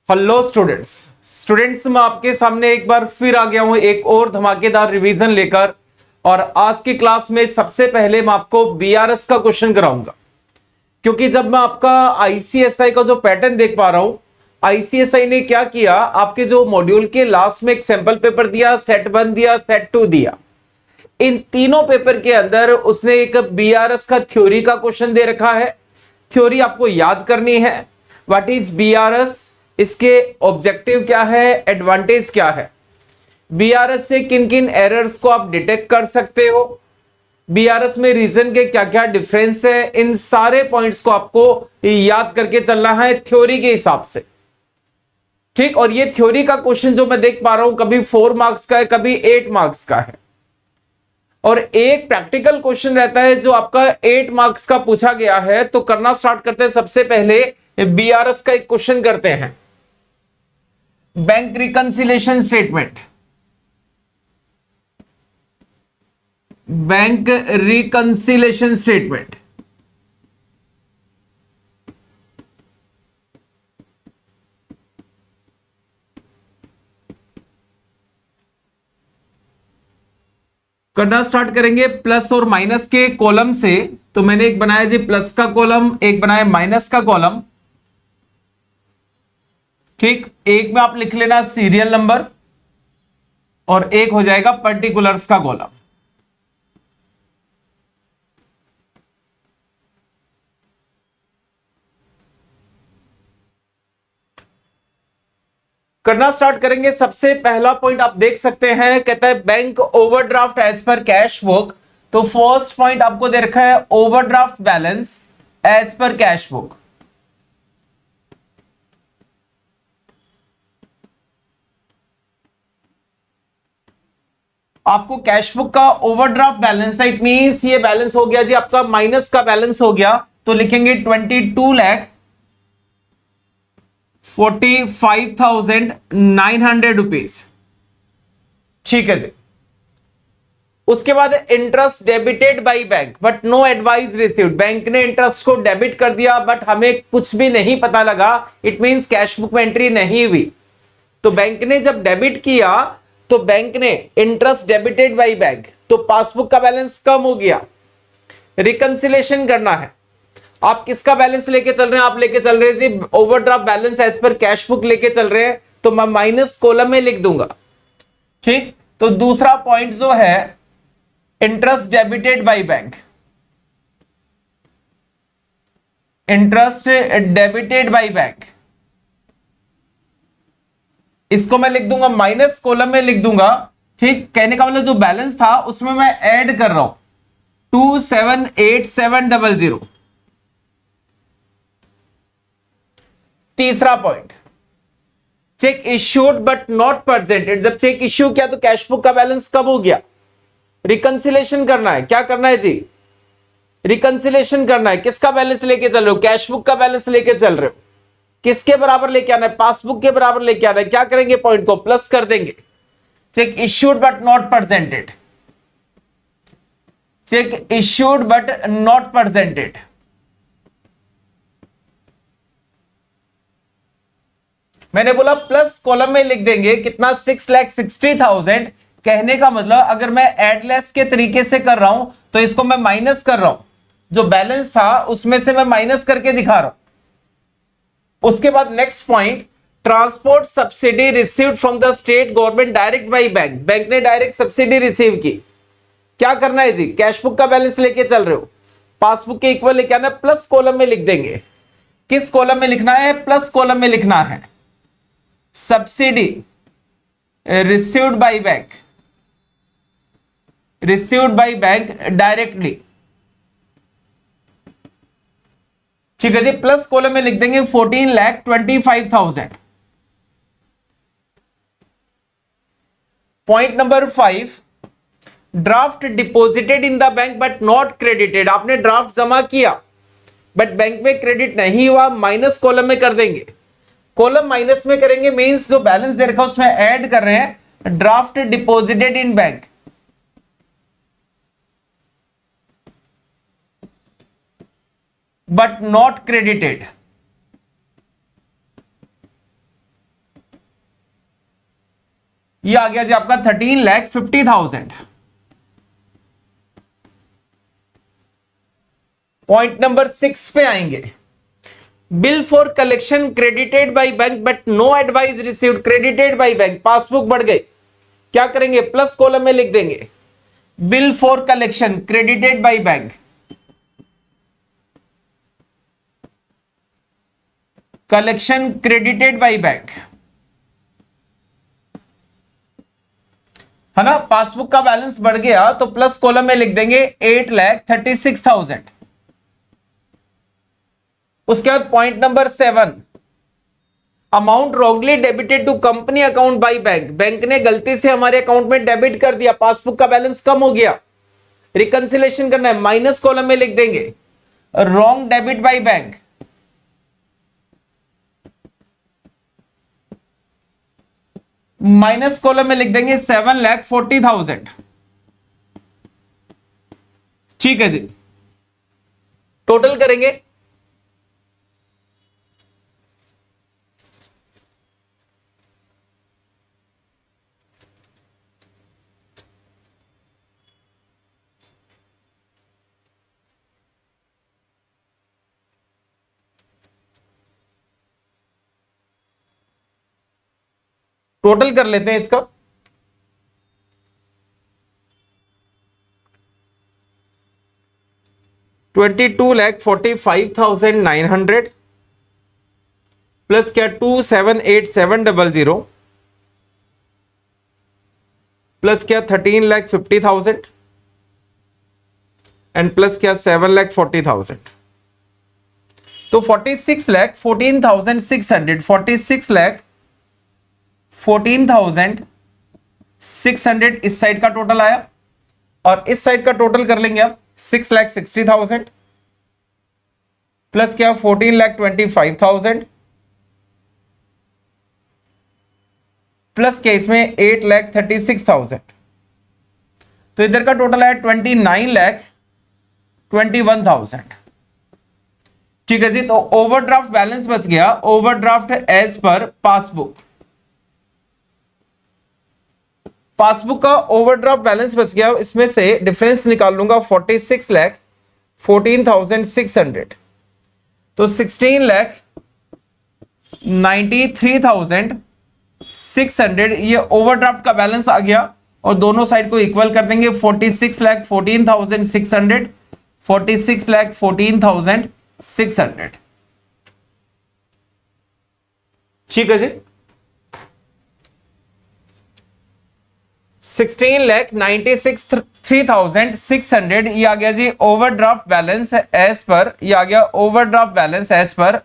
Hello students मैं आपके सामने एक बार फिर आ गया हूं एक और धमाकेदार रिवीजन लेकर। और आज की क्लास में सबसे पहले मैं आपको बीआरएस का क्वेश्चन कराऊंगा, क्योंकि जब मैं आपका आईसीएसआई का जो पैटर्न देख पा रहा हूं, आईसीएसआई ने क्या किया, आपके जो मॉड्यूल के लास्ट में एक सैंपल पेपर दिया, सेट 1 दिया, सेट 2 दिया। इन तीनों पेपर के अंदर उसने एक बीआरएस का थ्योरी का क्वेश्चन दे रखा है। थ्योरी आपको याद करनी है, व्हाट इज बीआरएस, इसके ऑब्जेक्टिव क्या है, एडवांटेज क्या है, बीआरएस से किन किन एरर्स को आप डिटेक्ट कर सकते हो, बीआरएस में रीजन के क्या क्या डिफरेंस है, इन सारे पॉइंट्स को आपको याद करके चलना है थ्योरी के हिसाब से। ठीक, और ये थ्योरी का क्वेश्चन जो मैं देख पा रहा हूं, कभी 4 मार्क्स का है, कभी 8 मार्क्स का है, और एक प्रैक्टिकल क्वेश्चन रहता है जो आपका 8 मार्क्स का पूछा गया है। तो करना स्टार्ट करते हैं। सबसे पहले बीआरएस का एक क्वेश्चन करते हैं, bank reconciliation statement. Bank reconciliation statement करना स्टार्ट करेंगे प्लस और माइनस के कॉलम से। तो मैंने एक बनाया जी प्लस का कॉलम, एक बनाया माइनस का कॉलम। ठीक, एक में आप लिख लेना सीरियल नंबर और एक हो जाएगा पर्टिकुलर्स का कॉलम। करना स्टार्ट करेंगे। सबसे पहला पॉइंट आप देख सकते हैं, कहता है bank overdraft as per cash book. तो फर्स्ट पॉइंट आपको दे रखा है overdraft balance as per cash book. आपको कैश बुक का ओवरड्राफ्ट बैलेंस, इट मींस ये बैलेंस हो गया जी आपका माइनस का बैलेंस हो गया। तो लिखेंगे 22,45,900 रुपीज। ठीक है जी। उसके बाद interest debited by bank but no advice received. Bank ने इंटरेस्ट को डेबिट कर दिया बट हमें कुछ भी नहीं पता लगा, इट मींस कैश बुक में एंट्री नहीं हुई। तो बैंक ने जब डेबिट किया तो बैंक ने इंटरेस्ट डेबिटेड बाय बैंक, तो पासबुक का बैलेंस कम हो गया। रिकंसिलेशन करना है, आप किसका बैलेंस लेके चल रहे हैं, आप लेके चल रहे हैं जी overdraft balance as per cash book लेके चल रहे हैं। तो मैं माइनस कॉलम में लिख दूंगा। ठीक, तो दूसरा पॉइंट जो है interest debited by bank, interest debited by bank, इसको मैं लिख दूंगा माइनस कॉलम में लिख दूंगा। ठीक, कहने का मतलब जो बैलेंस था उसमें मैं ऐड कर रहा हूं 278700। तीसरा point check issued but not presented. जब चेक इश्यू किया तो कैश बुक का बैलेंस कब हो गया। रिकंसिलेशन करना है, क्या करना है जी, रिकंसिलेशन करना है। किसका बैलेंस लेके चल रहे हो, कैश बुक का बैलेंस लेके चल रहे हो। किसके बराबर लेके आना है, पासबुक के बराबर लेके आना है। क्या करेंगे, पॉइंट को प्लस कर देंगे। Check issued but not presented, check issued but not presented. मैंने बोला प्लस कॉलम में लिख देंगे कितना, 6,60,000। कहने का मतलब अगर मैं एडलेस के तरीके से कर रहा हूं तो इसको मैं माइनस कर रहा हूं, जो बैलेंस था उसमें से मैं माइनस करके दिखा रहा हूं। उसके बाद next point, transport subsidy received from the state government direct bye bank. Bank ने डायरेक्ट सब्सिडी रिसीव की। क्या करना है जी, कैश बुक का बैलेंस लेके चल रहे हो, पासबुक के इक्वल लेके आना, प्लस कॉलम में लिख देंगे। किस कॉलम में लिखना है, प्लस कॉलम में लिखना है। Subsidy received by bank, received by bank directly. ठीक है जी, प्लस कॉलम में लिख देंगे 14,25,000। Point number 5, draft deposited in the bank but not credited. आपने ड्राफ्ट जमा किया बट बैंक में क्रेडिट नहीं हुआ, माइनस कॉलम में कर देंगे। कॉलम माइनस में करेंगे मींस जो बैलेंस दे रखा है उसमें ऐड कर रहे हैं, draft deposited in bank but not credited. ये आ गया जी आपका 13,50,000। पॉइंट नंबर 6 पे आएंगे। Bill for collection credited by bank but no advice received. Credited by bank, passbook बढ़ गई, क्या करेंगे, प्लस कॉलम में लिख देंगे। Bill for collection credited by bank, collection credited by bank, है ना। पासबुक का बैलेंस बढ़ गया तो प्लस कॉलम में लिख देंगे 8,36,000। उसके बाद point number 7, amount wrongly debited to company account by bank. Bank ने गलती से हमारे अकाउंट में डेबिट कर दिया, पासबुक का बैलेंस कम हो गया, रिकंसिलेशन करना है, माइनस कॉलम में लिख देंगे wrong debit by bank, minus column में लिख देंगे 7,40,000। ठीक है जी, टोटल करेंगे। टोटल कर लेते हैं इसका। $22,45,900 प्लस क्या 278700 प्लस क्या 13,50,000 एंड प्लस क्या 7,40,000। तो 46,14,600, 46,14,600 इस साइड का टोटल आया, और इस साइड का टोटल कर लेंगे आप 6,60,000 प्लस क्या 14,25,000 प्लस क्या इसमें 8,36,000। तो इधर का टोटल है 29,21,000। ठीक है जी, तो ओवरड्राफ्ट बैलेंस बच गया, overdraft as per passbook, passbook का ओवरड्राफ्ट बैलेंस बच गया, इसमें से डिफरेंस निकाल लूंगा 46,14,600, तो 16,93,600 ये ओवरड्राफ्ट का बैलेंस आ गया, और दोनों साइड को इक्वल कर देंगे 46,14,600, 46,14,600। ठीक है जी, 16,93,600 ये आ गया जी ओवरड्राफ्ट बैलेंस एज पर, ये आ गया overdraft balance as per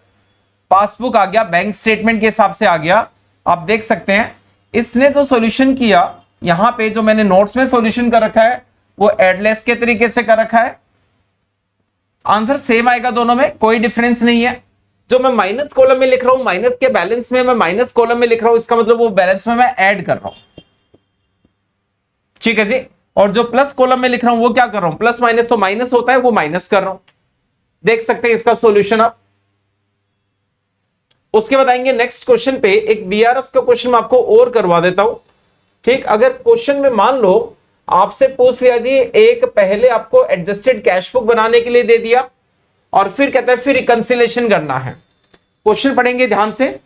passbook, आ गया बैंक स्टेटमेंट के हिसाब से आ गया। आप देख सकते हैं इसने जो सॉल्यूशन किया, यहां पे जो मैंने नोट्स में सॉल्यूशन कर रखा है वो एडलेस के तरीके से कर रखा है। आंसर सेम आएगा दोनों में, कोई डिफरेंस नहीं है। जो मैं माइनस कॉलम में लिख रहा हूं, माइनस के बैलेंस में मैं माइनस कॉलम में लिख रहा हूं, इसका मतलब वो बैलेंस में मैं ऐड कर रहा हूं। ठीक है जी, और जो प्लस कॉलम में लिख रहा हूं वो क्या कर रहा हूं, प्लस माइनस तो माइनस होता है, वो माइनस कर रहा हूं। देख सकते हैं इसका सॉल्यूशन आप। उसके बाद आएंगे नेक्स्ट क्वेश्चन पे, एक बीआरएस का क्वेश्चन मैं आपको और करवा देता हूं। ठीक, अगर क्वेश्चन में मान लो आपसे पूछ लिया जी एक पहले आपको एडजस्टेड कैश बुक बनाने के लिए दे दिया, और फिर कहता है फिर रिकंसिलेशन करना है। क्वेश्चन पढ़ेंगे ध्यान से।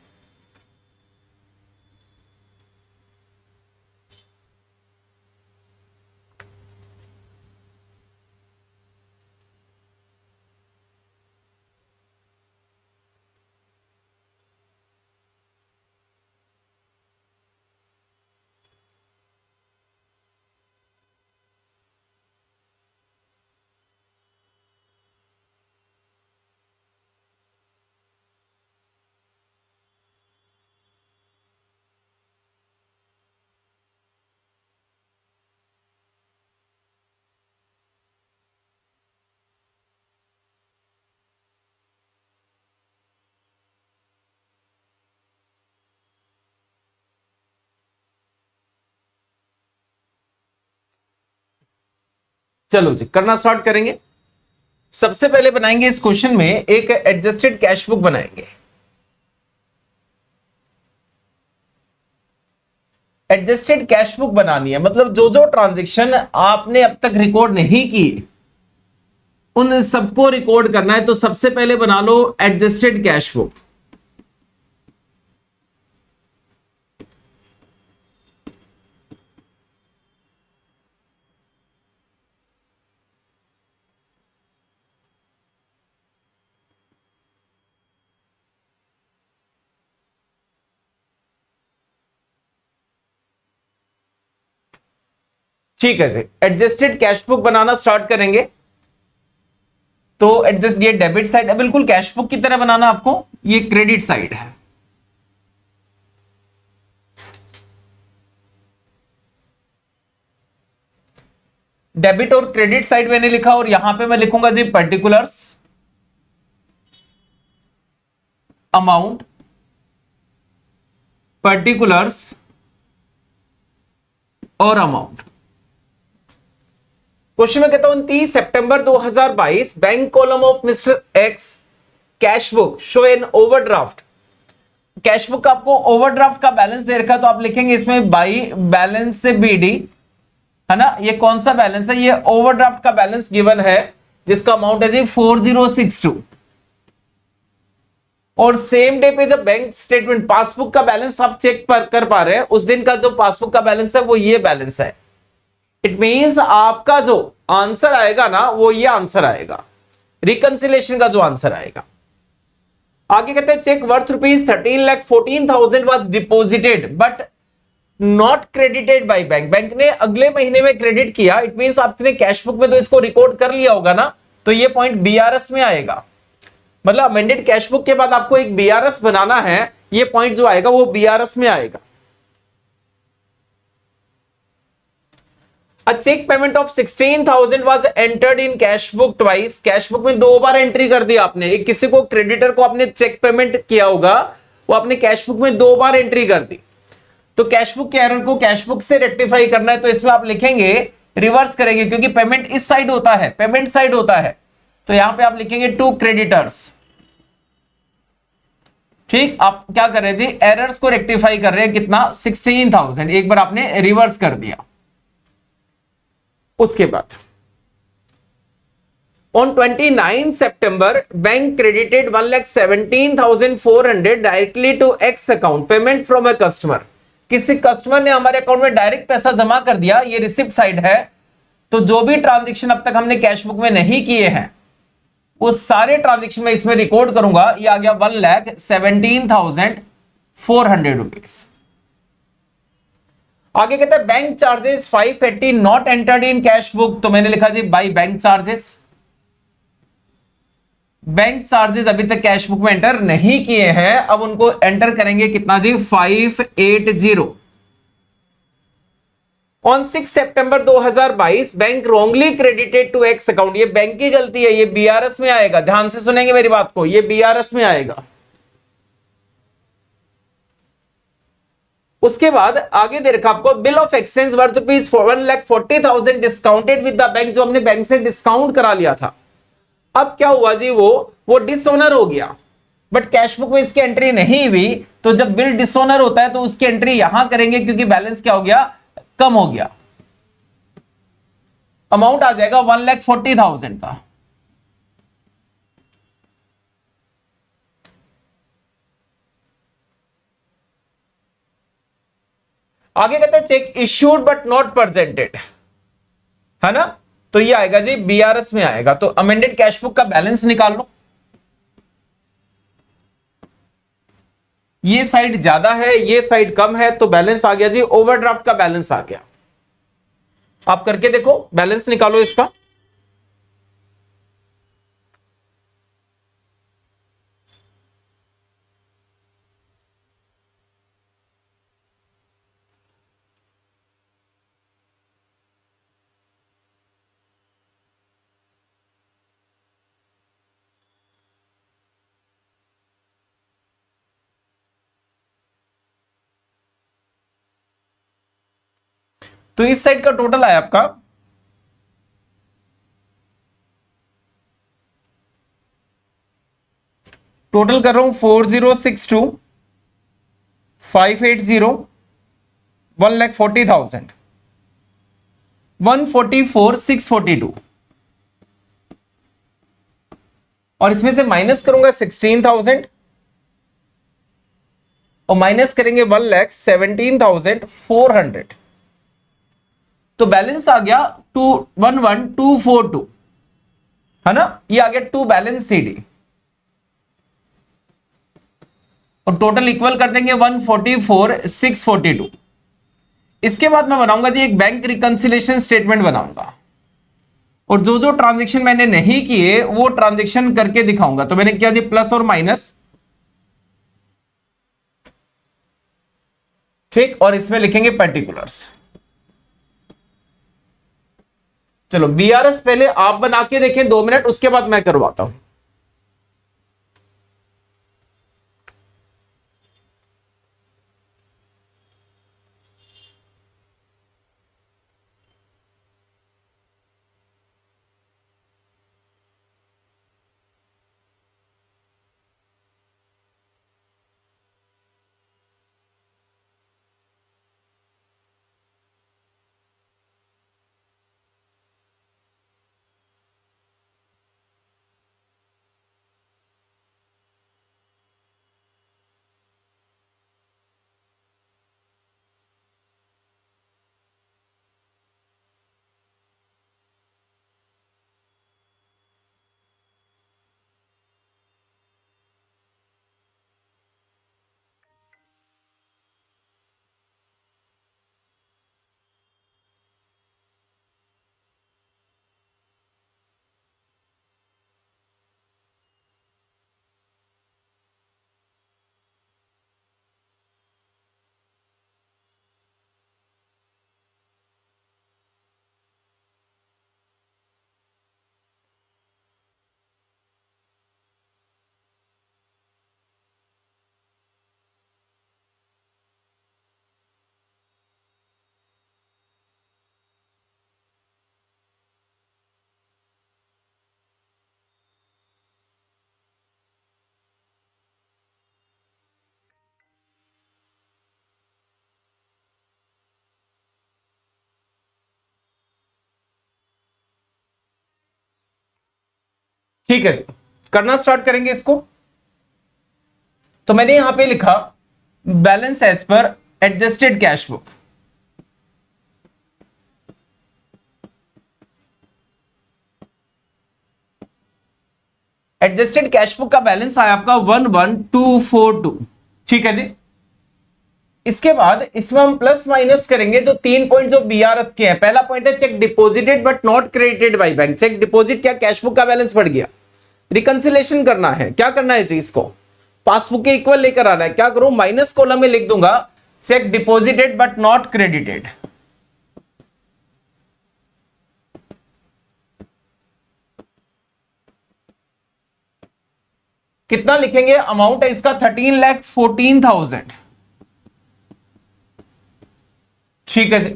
चलो जी, करना स्टार्ट करेंगे। सबसे पहले बनाएंगे इस क्वेश्चन में एक एडजस्टेड कैश बुक बनाएंगे। एडजस्टेड कैश बुक बनानी है, मतलब जो जो ट्रांजेक्शन आपने अब तक रिकॉर्ड नहीं की उन सबको रिकॉर्ड करना है। तो सबसे पहले बना लो एडजस्टेड कैश बुक। ठीक है जी, एडजस्टेड कैश बुक बनाना स्टार्ट करेंगे। तो एडजस्ट, ये डेबिट साइड है, बिल्कुल कैश बुक की तरह बनाना आपको, ये क्रेडिट साइड है। डेबिट और क्रेडिट साइड मैंने लिखा, और यहां पे मैं लिखूंगा जी पर्टिकुलर्स, अमाउंट, पर्टिकुलर्स और अमाउंट। क्वेश्चन में कहता हूं 29 सितंबर 2022 bank column of mister x cash book show an overdraft. Cash book का आपको ओवरड्राफ्ट का बैलेंस दे रखा, तो आप लिखेंगे इसमें बाई बैलेंस से बीडी, है ना। ये कौन सा बैलेंस है, ये ओवरड्राफ्ट का बैलेंस गिवन है, जिसका अमाउंट है जी 4062। और सेम डे पे जब बैंक स्टेटमेंट पासबुक का बैलेंस आप चेक कर पा रहे हैं, उस दिन का जो पासबुक का बैलेंस है वो ये बैलेंस है। इट मींस आपका जो आंसर आएगा ना वो ये आंसर आएगा, रिकंसिलेशन का जो आंसर आएगा। आगे कहते हैं cheque worth rupees 13,14,000 was deposited but not credited by bank. Bank ने अगले महीने में क्रेडिट किया, इट मींस आपने कैश बुक में तो इसको रिकॉर्ड कर लिया होगा ना, तो ये पॉइंट बीआरएस में आएगा। मतलब अमेंडेड कैश बुक के बाद आपको एक बीआरएस बनाना है, ये पॉइंट जो आएगा वो बीआरएस में आएगा। A check payment of 16,000 was entered in cash book twice। Cash book में दो बार एंट्री कर दी आपने, एक किसी को क्रेडिटर को आपने चेक पेमेंट किया होगा, वो आपने कैश बुक में दो बार एंट्री कर दी। तो कैश बुक के एरर को कैश बुक से रेक्टिफाई करना है, तो इसमें आप लिखेंगे रिवर्स करेंगे, क्योंकि पेमेंट इस साइड होता है, पेमेंट साइड होता है, तो यहां पे आप लिखेंगे टू क्रेडिटर्स। ठीक, आप क्या कर रहे हैं जी, एरर्स को रेक्टिफाई कर रहे हैं, कितना 16,000, एक बार आपने रिवर्स कर दिया। उसके बाद ऑन 29 सितंबर bank credited 1,17,400 directly to X account payment from a customer. किसी कस्टमर ने हमारे अकाउंट में डायरेक्ट पैसा जमा कर दिया, ये रिसिप्ट साइड है। तो जो भी ट्रांजैक्शन अब तक हमने कैश बुक में नहीं किए हैं वो सारे ट्रांजैक्शन में इसमें रिकॉर्ड करूंगा। ये आ गया 1,17,400 रुपीज। आगे कहता है bank charges 580 not entered in cash book, तो मैंने लिखा जी by bank charges. Bank charges अभी तक कैश बुक में एंटर नहीं किए हैं, अब उनको एंटर करेंगे कितना जी 580। ऑन 6 सितंबर 2022 bank wrongly credited to X account. ये बैंक की गलती है, ये बीआरएस में आएगा, ध्यान से सुनेंगे मेरी बात को, ये बीआरएस में आएगा। उसके बाद आगे दे रखा आपको bill of exchange worth rupees 1,40,000 discounted with the bank, जो हमने बैंक से डिस्काउंट करा लिया था। अब क्या हुआ जी, वो डिसऑनर हो गया, बट कैश बुक में इसकी एंट्री नहीं हुई। तो जब बिल डिसऑनर होता है तो उसकी एंट्री यहां करेंगे, क्योंकि बैलेंस क्या हो गया, कम हो गया। अमाउंट आ जाएगा 1,40,000 का। आगे कहते हैं check issued but not presented, है ना। तो ये आएगा जी बीआरएस में आएगा। तो अमेंडेड कैश बुक का बैलेंस निकाल लो, ये साइड ज्यादा है ये साइड कम है, तो बैलेंस आ गया जी ओवरड्राफ्ट का बैलेंस आ गया। आप करके देखो, बैलेंस निकालो इसका। तो इस साइड का टोटल आया आपका टोटल कर रहा हूं 4062 580 1,40,000, 144,642 और इसमें से माइनस करूंगा 16,000 और माइनस करेंगे 1,17,400 तो बैलेंस आ गया 211,242 है ना, ये आ गया टू बैलेंस सीडी और टोटल इक्वल कर देंगे 144,642। इसके बाद मैं बनाऊंगा जी एक बैंक रिकंसिलेशन स्टेटमेंट बनाऊंगा और जो जो ट्रांजैक्शन मैंने नहीं किए वो ट्रांजैक्शन करके दिखाऊंगा। तो मैंने किया जी प्लस और माइनस, ठीक, और इसमें लिखेंगे पर्टिकुलर्स। चलो बीआरएस पहले आप बना के देखें 2 मिनट, उसके बाद मैं करवाता हूं। ठीक है, करना स्टार्ट करेंगे इसको। तो मैंने यहां पे लिखा balance as per adjusted cash book. Adjusted cash book का बैलेंस आया आपका 11,242, ठीक है जी। इसके बाद इसमें हम प्लस माइनस करेंगे जो 3 पॉइंट जो बीआरएस के हैं। पहला पॉइंट है cheque deposited but not credited by bank. Cheque deposit क्या, कैश बुक का बैलेंस बढ़ गया, रिकंसिलेशन करना है। क्या करना है जी, इसको पासबुक के इक्वल लेकर आना है। क्या करूं, माइनस कॉलम में लिख दूंगा check deposited but not credited. कितना लिखेंगे, अमाउंट है इसका 13,14,000, ठीक है जी।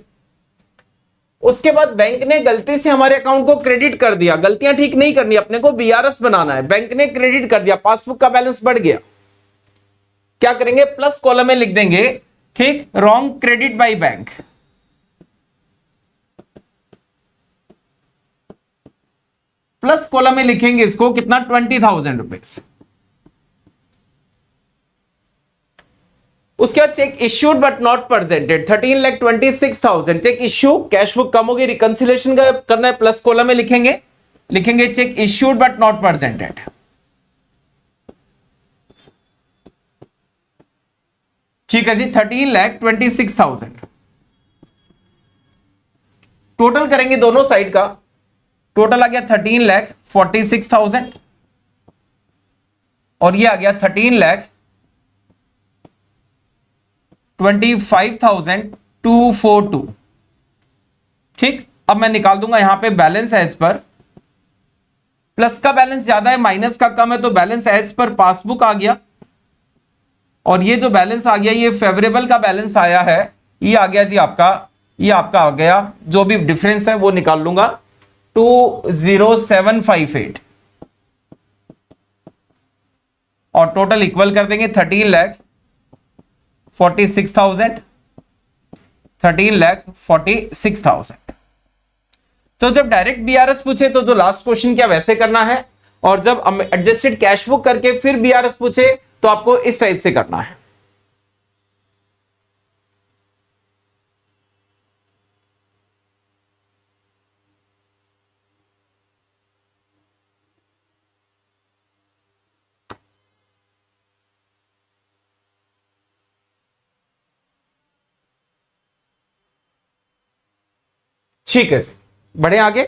उसके बाद बैंक ने गलती से हमारे अकाउंट को क्रेडिट कर दिया। गलतियां ठीक नहीं करनी, अपने को बीआरएस बनाना है। बैंक ने क्रेडिट कर दिया, पासबुक का बैलेंस बढ़ गया। क्या करेंगे, प्लस कॉलम में लिख देंगे, ठीक, wrong credit by bank. Plus column में लिखेंगे इसको कितना, 20,000 रुपीज। उसके बाद cheque issued but not presented 13,26,000। Cheque issue, cash book कम होगी, रिकंसिलेशन करना है, प्लस कॉलम में लिखेंगे cheque issued but not presented. ठीक है जी, 13,26,000। टोटल करेंगे दोनों साइड का, टोटल आ गया 13,46,000 और ये आ गया 13,25,242। ठीक, अब मैं निकाल दूंगा यहां पे बैलेंस एज पर। प्लस का बैलेंस ज्यादा है, माइनस का कम है, तो बैलेंस एज पर पासबुक आ गया और ये जो बैलेंस आ गया ये फेवरेबल का बैलेंस आया है। ये आ गया जी आपका, ये आपका आ गया, जो भी डिफरेंस है वो निकाल लूंगा, 20758 और टोटल इक्वल कर देंगे 13,46,000 13,46,000। तो जब डायरेक्ट बीआरएस पूछे तो जो लास्ट क्वेश्चन क्या वैसे करना है, और जब एडजस्टेड कैश बुक करके फिर बीआरएस पूछे तो आपको इस टाइप से करना है। ठीक है, बढ़े आगे।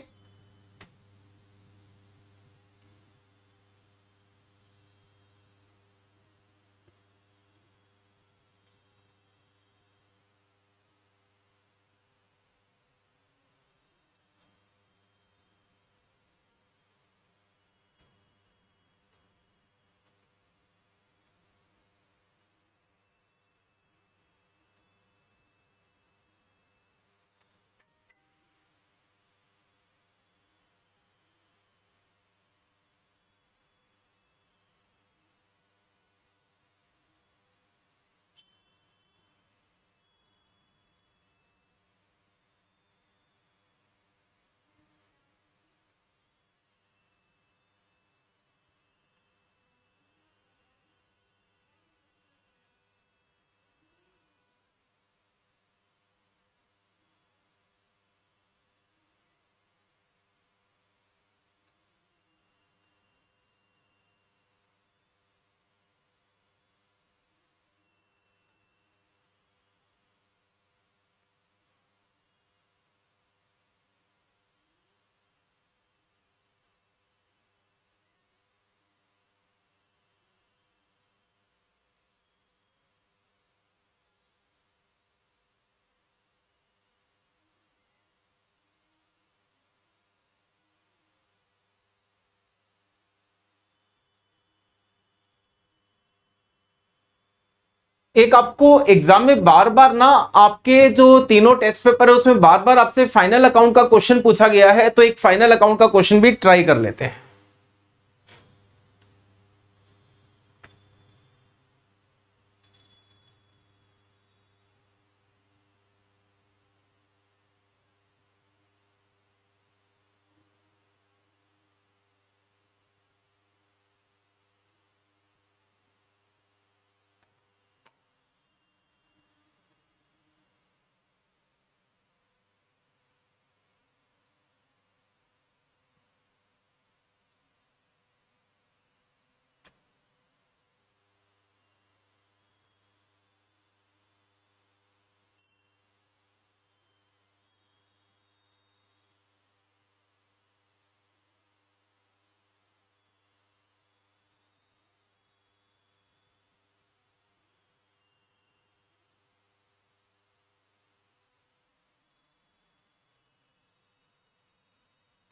एक आपको एग्जाम में बार बार ना, आपके जो तीनों टेस्ट पेपर है उसमें बार बार आपसे फाइनल अकाउंट का क्वेश्चन पूछा गया है, तो एक फाइनल अकाउंट का क्वेश्चन भी ट्राई कर लेते हैं।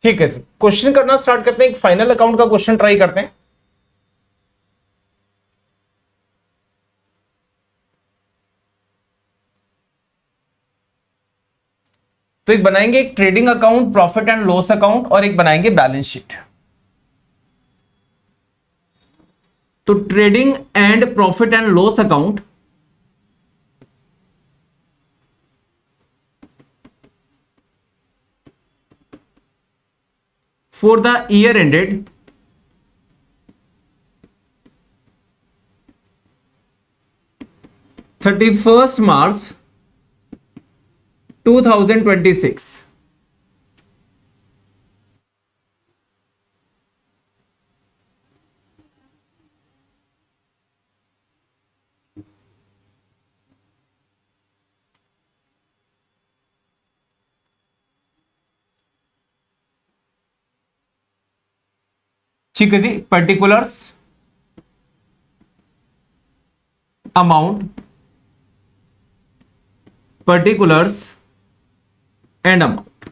ठीक है जी, क्वेश्चन करना स्टार्ट करते हैं। एक फाइनल अकाउंट का क्वेश्चन ट्राई करते हैं। तो एक बनाएंगे एक trading account, profit and loss account, और एक बनाएंगे बैलेंस शीट। तो trading and profit and loss account for the year ended 31st March 2026। ठीक है जी, particulars, amount, particulars and amount.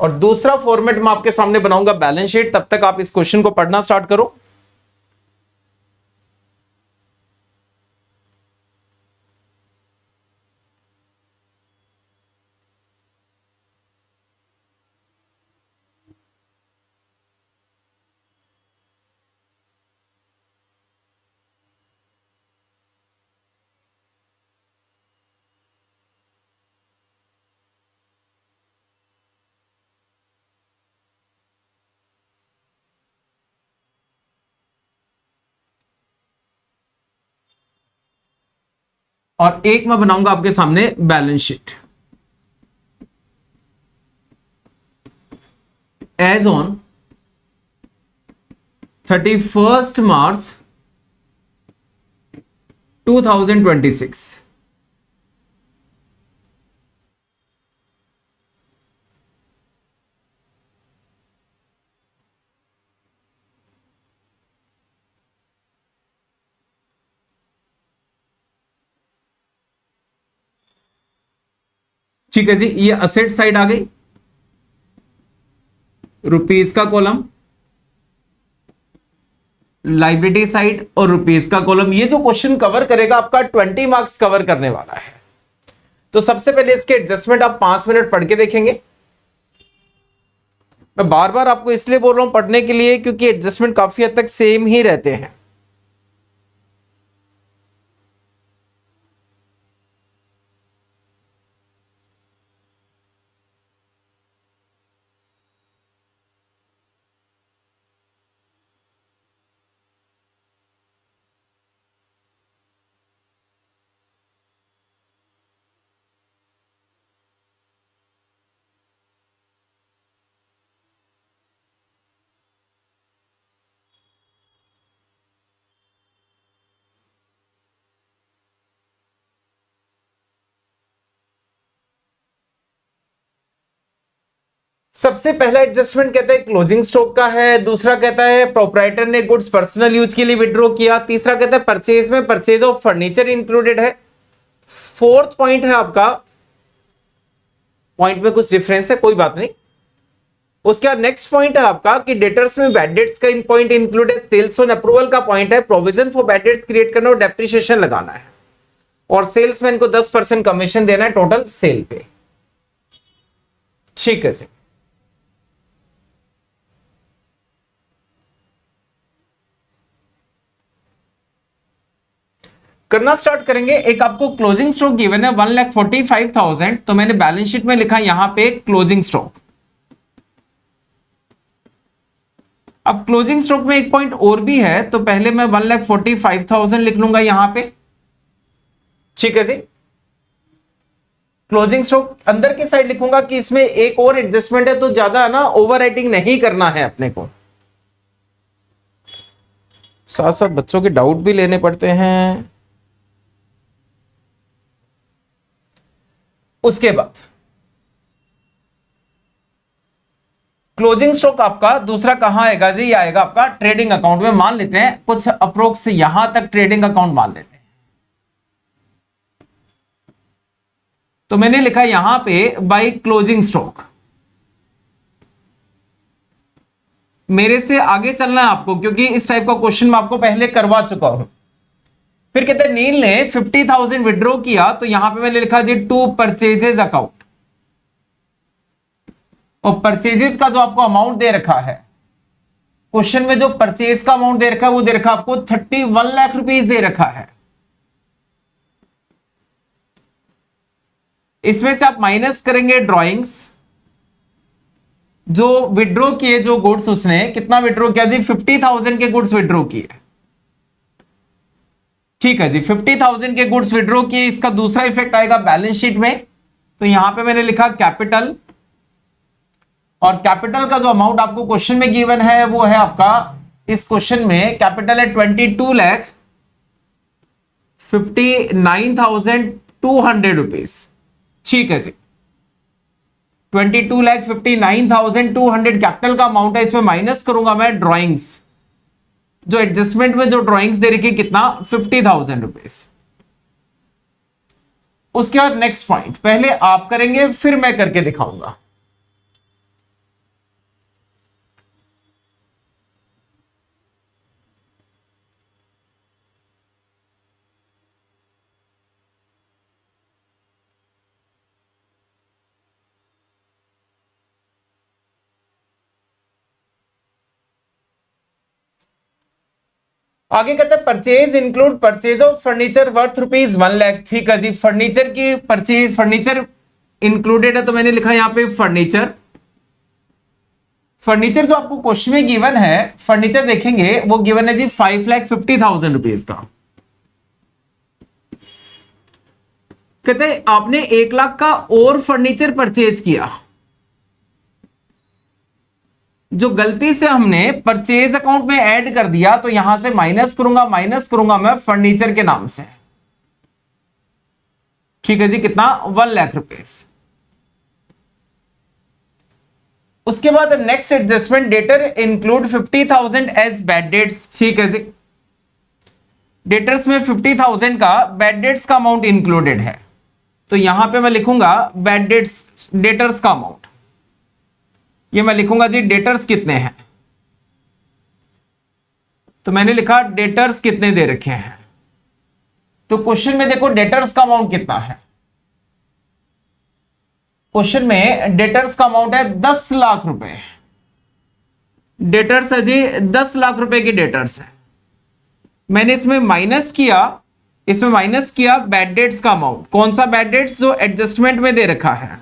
और दूसरा फॉर्मेट मैं आपके सामने बनाऊंगा बैलेंस शीट। तब तक आप इस क्वेश्चन को पढ़ना स्टार्ट करो। और एक मैं बनाऊंगा आपके सामने बैलेंस शीट। एज ऑन 31 मार्च 2026। ठीक है जी, ये असेट साइड आ गई, रुपीज का कॉलम, लाइबिलिटी साइड और रुपीज का कॉलम। ये जो क्वेश्चन कवर करेगा आपका 20 मार्क्स कवर करने वाला है। तो सबसे पहले इसके एडजस्टमेंट आप 5 मिनट पढ़ के देखेंगे। मैं बार बार आपको इसलिए बोल रहा हूं पढ़ने के लिए क्योंकि एडजस्टमेंट काफी हद तक सेम ही रहते हैं। सबसे पहला एडजस्टमेंट कहता है क्लोजिंग स्टॉक का है, दूसरा कहता है प्रोप्राइटर ने गुड्स पर्सनल यूज के लिए विड्रॉ किया, तीसरा कहता है परचेज में परचेज ऑफ फर्नीचर इंक्लूडेड है, फोर्थ पॉइंट है आपका, पॉइंट में कुछ डिफरेंस है कोई बात नहीं। उसके बाद नेक्स्ट पॉइंट है आपका कि डेटर्स में बैड डेट्स का पॉइंट इंक्लूड है, सेल्स ऑन अप्रूवल का पॉइंट है, provision for bad debts create करना और डेप्रिसिएशन लगाना है, और सेल्समैन को 10% कमीशन देना है टोटल सेल पे। ठीक है सर, करना स्टार्ट करेंगे। एक आपको क्लोजिंग स्टॉक गिवन है 1,45,000, तो मैंने बैलेंस शीट में लिखा यहां पे क्लोजिंग स्टॉक। अब क्लोजिंग स्टॉक में एक पॉइंट और भी है, तो पहले मैं 1,45,000 लिख लूंगा यहां पे। ठीक है जी, क्लोजिंग स्टॉक अंदर की साइड लिखूंगा कि इसमें एक और एडजस्टमेंट है, तो ज्यादा ना ओवर राइटिंग नहीं करना है अपने को, साथ साथ बच्चों के डाउट भी लेने पड़ते हैं। उसके बाद क्लोजिंग स्टॉक आपका दूसरा कहां आएगा जी, ये आएगा आपका ट्रेडिंग अकाउंट में। मान लेते हैं कुछ अप्रोक्स यहां तक ट्रेडिंग अकाउंट मान लेते हैं, तो मैंने लिखा यहां पे बाय क्लोजिंग स्टॉक। मेरे से आगे चलना है आपको क्योंकि इस टाइप का क्वेश्चन मैं आपको पहले करवा चुका हूं। फिर कहते हैं नील ने 50,000 विड्रॉ किया, तो यहां पे मैंने लिखा जी टू परचेजेस अकाउंट, और परचेजेस का जो आपको अमाउंट दे रखा है क्वेश्चन में, जो परचेज का अमाउंट दे रखा है वो दे रखा आपको 31 लाख रुपीस दे रखा है। इसमें से आप माइनस करेंगे ड्रॉइंग्स, जो विड्रॉ किए जो गुड्स, उसने कितना विड्रॉ किया जी, 50,000 के गुड्स विड्रॉ किए। ठीक है जी, 50,000 के गुड्स विड्रॉ किए। इसका दूसरा इफेक्ट आएगा बैलेंस शीट में, तो यहां पे मैंने लिखा कैपिटल, और कैपिटल का जो अमाउंट आपको क्वेश्चन में गिवन है वो है आपका, इस क्वेश्चन में कैपिटल है 22,59,200 रुपीज। ठीक है जी, 22,59,200 कैपिटल का अमाउंट है। इसमें माइनस करूंगा मैं ड्रॉइंग्स, जो एडजस्टमेंट में जो ड्रॉइंग्स दे रखी कितना, 50,000 रुपीज। उसके बाद नेक्स्ट पॉइंट पहले आप करेंगे फिर मैं करके दिखाऊंगा। आगे कहते हैं purchase include purchase of furniture worth ₹1,00,000। ठीक है जी, फर्नीचर की परचेज, फर्नीचर इंक्लूडेड है, तो मैंने लिखा यहां पे फर्नीचर। फर्नीचर जो आपको क्वेश्चन में गिवन है, फर्नीचर देखेंगे वो गिवन है जी 5,50,000 रुपीज का। कहते आपने 1 लाख का और फर्नीचर परचेज किया, जो गलती से हमने परचेज अकाउंट में ऐड कर दिया, तो यहां से माइनस करूंगा मैं फर्नीचर के नाम से। ठीक है जी, कितना 1 लाख रुपए। उसके बाद next adjustment, debtor include 50,000 as bad debts. ठीक है जी, डेटर्स में 50,000 का बैड डेट्स का अमाउंट इंक्लूडेड है, तो यहां पे मैं लिखूंगा बैड डेट्स, डेटर्स का अमाउंट। ये मैं लिखूंगा जी डेटर्स कितने हैं, तो मैंने लिखा डेटर्स कितने दे रखे हैं। तो क्वेश्चन में देखो डेटर्स का अमाउंट कितना है, क्वेश्चन में डेटर्स का अमाउंट है 10 लाख रुपए। डेटर्स है जी 10 लाख रुपए की डेटर्स है। मैंने इसमें माइनस किया बैड डेट्स का अमाउंट। कौन सा बैड डेट्स? जो एडजस्टमेंट में दे रखा है,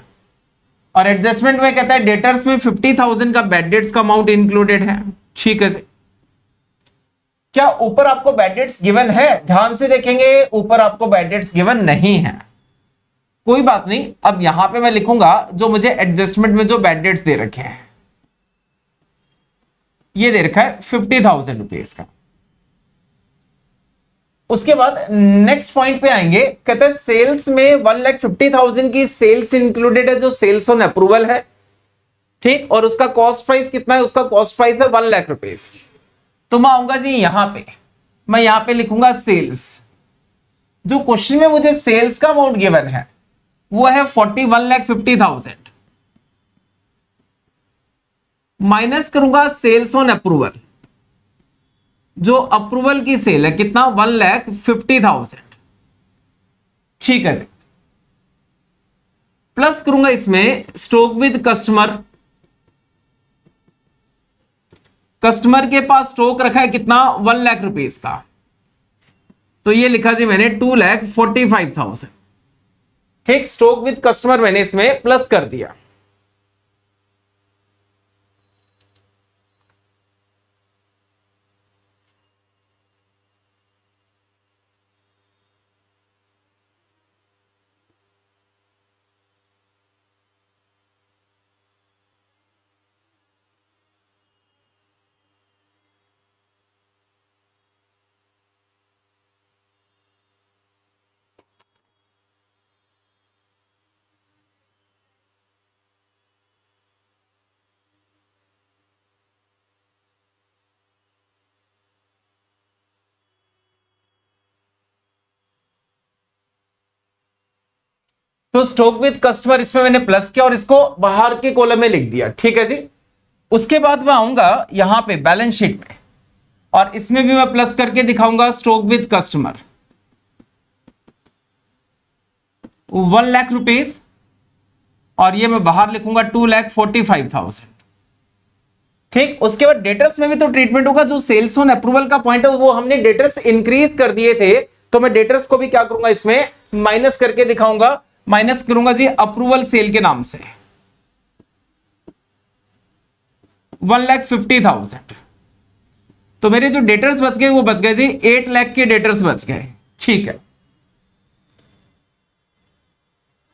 और एडजस्टमेंट में कहता है डेटर्स में 50,000 का बैड डेट्स का अमाउंट इंक्लूडेड है। ठीक है जी, क्या ऊपर आपको बैड डेट्स गिवन है? ध्यान से देखेंगे, ऊपर आपको बैड डेट्स गिवन नहीं है, कोई बात नहीं। अब यहां पे मैं लिखूंगा जो मुझे एडजस्टमेंट में जो बैड डेट्स दे रखे हैं, ये दे रखा है 50,000 रुपीज का। उसके बाद नेक्स्ट पॉइंट पे आएंगे, कहते हैं सेल्स में 1,50,000 की सेल्स इंक्लूडेड है, जो सेल्स ऑन अप्रूवल है। ठीक, और उसका कॉस्ट प्राइस कितना है? उसका कॉस्ट प्राइस है 1 लाख रुपीज। तो मैं आऊंगा जी मैं यहां पे लिखूंगा सेल्स। जो क्वेश्चन में मुझे सेल्स का अमाउंट गिवन है वो है 41,50,000, माइनस करूंगा सेल्स ऑन अप्रूवल, जो अप्रूवल की सेल है कितना 1,50,000। ठीक है जी, प्लस करूंगा इसमें स्टॉक विद कस्टमर। कस्टमर के पास स्टॉक रखा है कितना 1 लाख रुपीस का, तो ये लिखा जी मैंने 2,45,000। ठीक, स्टॉक विद कस्टमर मैंने इसमें प्लस कर दिया। तो स्टॉक विद कस्टमर इसमें मैंने प्लस किया और इसको बाहर के कॉलम में लिख दिया। ठीक है जी, उसके बाद मैं आऊंगा यहां पे बैलेंस शीट में, और इसमें भी मैं प्लस करके दिखाऊंगा stock with customer 1 lakh rupees, और ये मैं बाहर लिखूंगा 2,45,000। ठीक, उसके बाद डेटर्स में भी तो ट्रीटमेंट होगा। जो सेल्स ऑन अप्रूवल का पॉइंट है वो हमने डेटर्स इंक्रीज कर दिए थे, तो मैं डेटर्स को भी क्या करूंगा इसमें माइनस करके दिखाऊंगा। माइनस करूंगा जी अप्रूवल सेल के नाम से 1,50,000। तो मेरे जो डेटर्स बच गए वो बच गए जी 8 लाख के डेटर्स बच गए। ठीक है,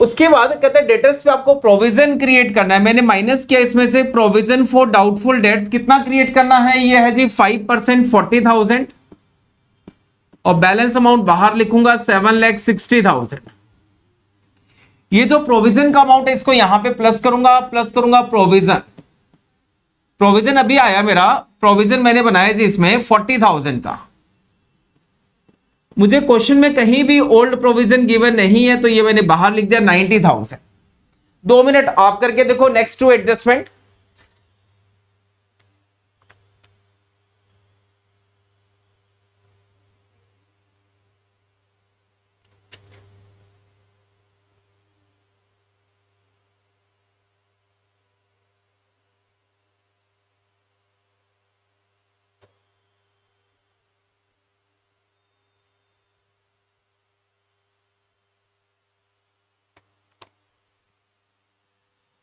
उसके बाद कहते हैं डेटर्स पे आपको प्रोविजन क्रिएट करना है। मैंने माइनस किया इसमें से प्रोविजन फॉर डाउटफुल डेट्स। कितना क्रिएट करना है? ये है जी 5% 40,000, और बैलेंस अमाउंट बाहर लिखूंगा 7,60,000। ये जो प्रोविजन का अमाउंट है इसको यहां पे प्लस करूंगा प्रोविजन। प्रोविजन अभी आया मेरा, प्रोविजन मैंने बनाया जी इसमें 40,000 का। मुझे क्वेश्चन में कहीं भी ओल्ड प्रोविजन गिवन नहीं है, तो ये मैंने बाहर लिख दिया 90,000। 2 मिनट आप करके देखो नेक्स्ट टू एडजस्टमेंट।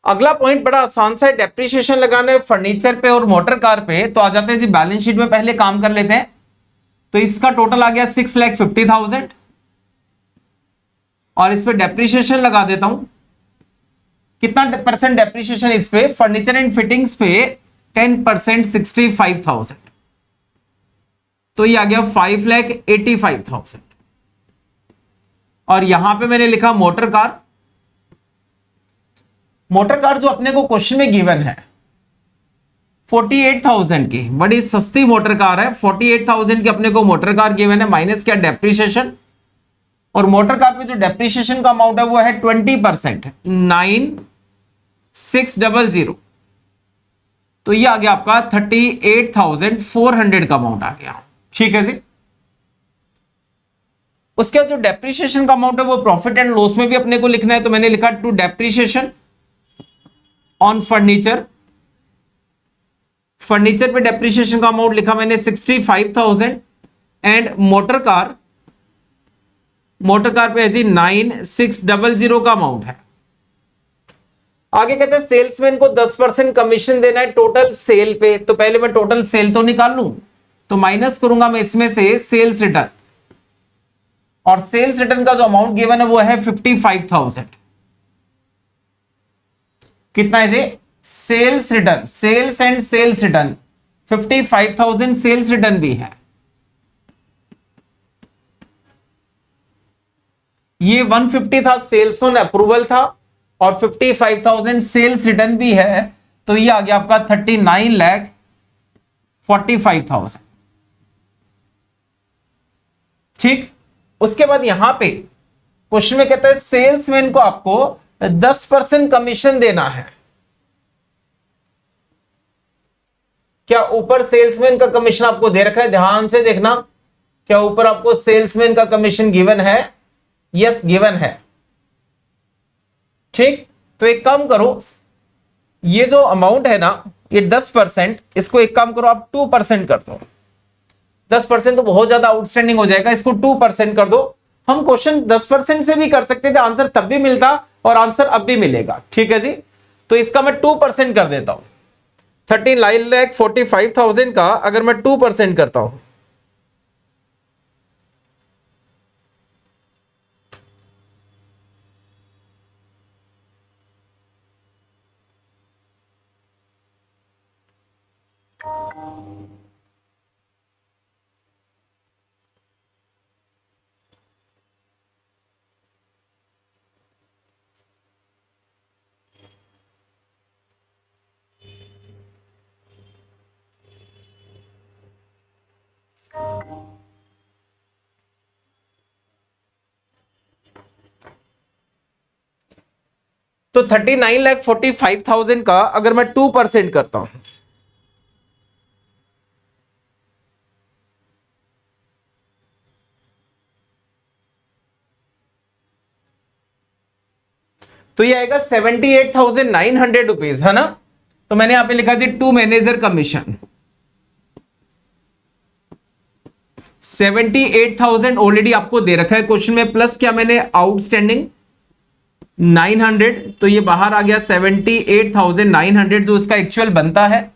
अगला पॉइंट बड़ा आसान सा है, डेप्रिसिएशन लगाना है फर्नीचर पे और मोटर कार पे। तो आ जाते हैं जी बैलेंस शीट में, पहले काम कर लेते हैं। तो इसका टोटल आ गया 6,50,000। और इस पे डेप्रिसिएशन लगा देता हूं। कितना परसेंट डेप्रिसिएशन इस पे? फर्नीचर एंड फिटिंग्स पे 10%, 65,000, तो ये आ गया 5,85,000। और यहां पे मैंने लिखा मोटर कार। मोटर कार जो अपने को क्वेश्चन में गिवन है 48,000 की, बड़ी सस्ती मोटर कार है। 48,000 की अपने को मोटर कार गिवन है, माइनस क्या? डेप्रिसिएशन। और मोटर कार पे जो डेप्रिसिएशन का अमाउंट है वो है 20%, 9,600। तो ये आ गया आपका 38,400 का अमाउंट आ गया। ठीक है जी। उसके बाद जो डेप्रिसिएशन का अमाउंट है वो प्रॉफिट एंड लॉस में भी अपने को लिखना है, तो मैंने लिखा to depreciation on furniture. Furniture पे डेप्रिसिएशन का अमाउंट लिखा मैंने 65,000 एंड मोटर कार पे है जी 9,600 का अमाउंट है। आगे कहते हैं सेल्समैन को 10% कमीशन देना है टोटल सेल पे। तो पहले मैं टोटल सेल तो निकाल लूं, तो माइनस करूंगा मैं इसमें से सेल्स रिटर्न, और सेल्स रिटर्न का जो अमाउंट गिवन है वो है 55,000। कितना है जी? Sales return, sales and sales return 55,000 sales return भी है। ये 150 था सेल्स ऑन अप्रूवल था, और 55,000 सेल्स रिटर्न भी है, तो ये आ गया आपका 39,45,000। ठीक। उसके बाद यहां पे क्वेश्चन में कहता है सेल्समैन को आपको 10% कमीशन देना है। क्या ऊपर सेल्समैन का कमीशन आपको दे रखा है? ध्यान से देखना, क्या ऊपर आपको सेल्समैन का कमीशन गिवन है? यस, गिवन है। ठीक। तो एक काम करो, ये जो अमाउंट है ना, ये 10%, इसको एक काम करो आप 2% कर दो। 10% तो बहुत ज्यादा आउटस्टैंडिंग हो जाएगा, इसको 2% कर दो। हम क्वेश्चन 10% से भी कर सकते थे, आंसर तब भी मिलता और आंसर अब भी मिलेगा। ठीक है जी। तो इसका मैं 2% कर देता हूं। 39,45,000 का अगर मैं 2% करता हूं, तो 39,45,000 का अगर मैं 2% करता हूं, तो ये आएगा 78,900 रुपीज, है ना। तो मैंने यहां पे लिखा जी टू मैनेजर कमीशन 78,000 ऑलरेडी आपको दे रखा है क्वेश्चन में, प्लस क्या मैंने आउटस्टैंडिंग 900, तो ये बाहर आ गया 78,900 जो इसका एक्चुअल बनता है,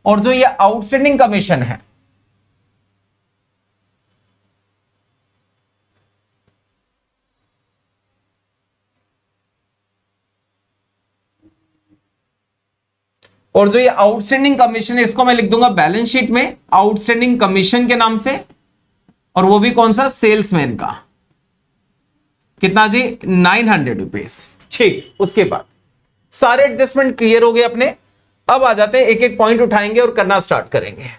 और जो ये आउटस्टैंडिंग कमीशन है और जो ये आउटस्टैंडिंग कमीशन है इसको मैं लिख दूंगा बैलेंस शीट में आउटस्टैंडिंग कमीशन के नाम से, और वो भी कौन सा? सेल्समैन का। कितना जी? 900 रुपीज। ठीक। उसके बाद सारे एडजस्टमेंट क्लियर हो गए अपने। अब आ जाते हैं, एक एक पॉइंट उठाएंगे और करना स्टार्ट करेंगे।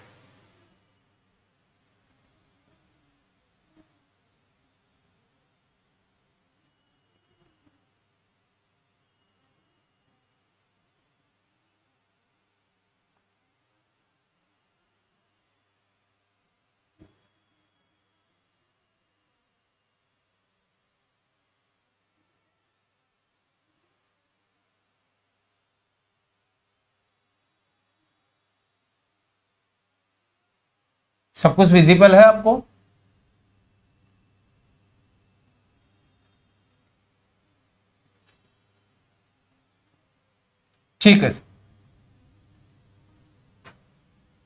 सब कुछ विजिबल है आपको? ठीक है।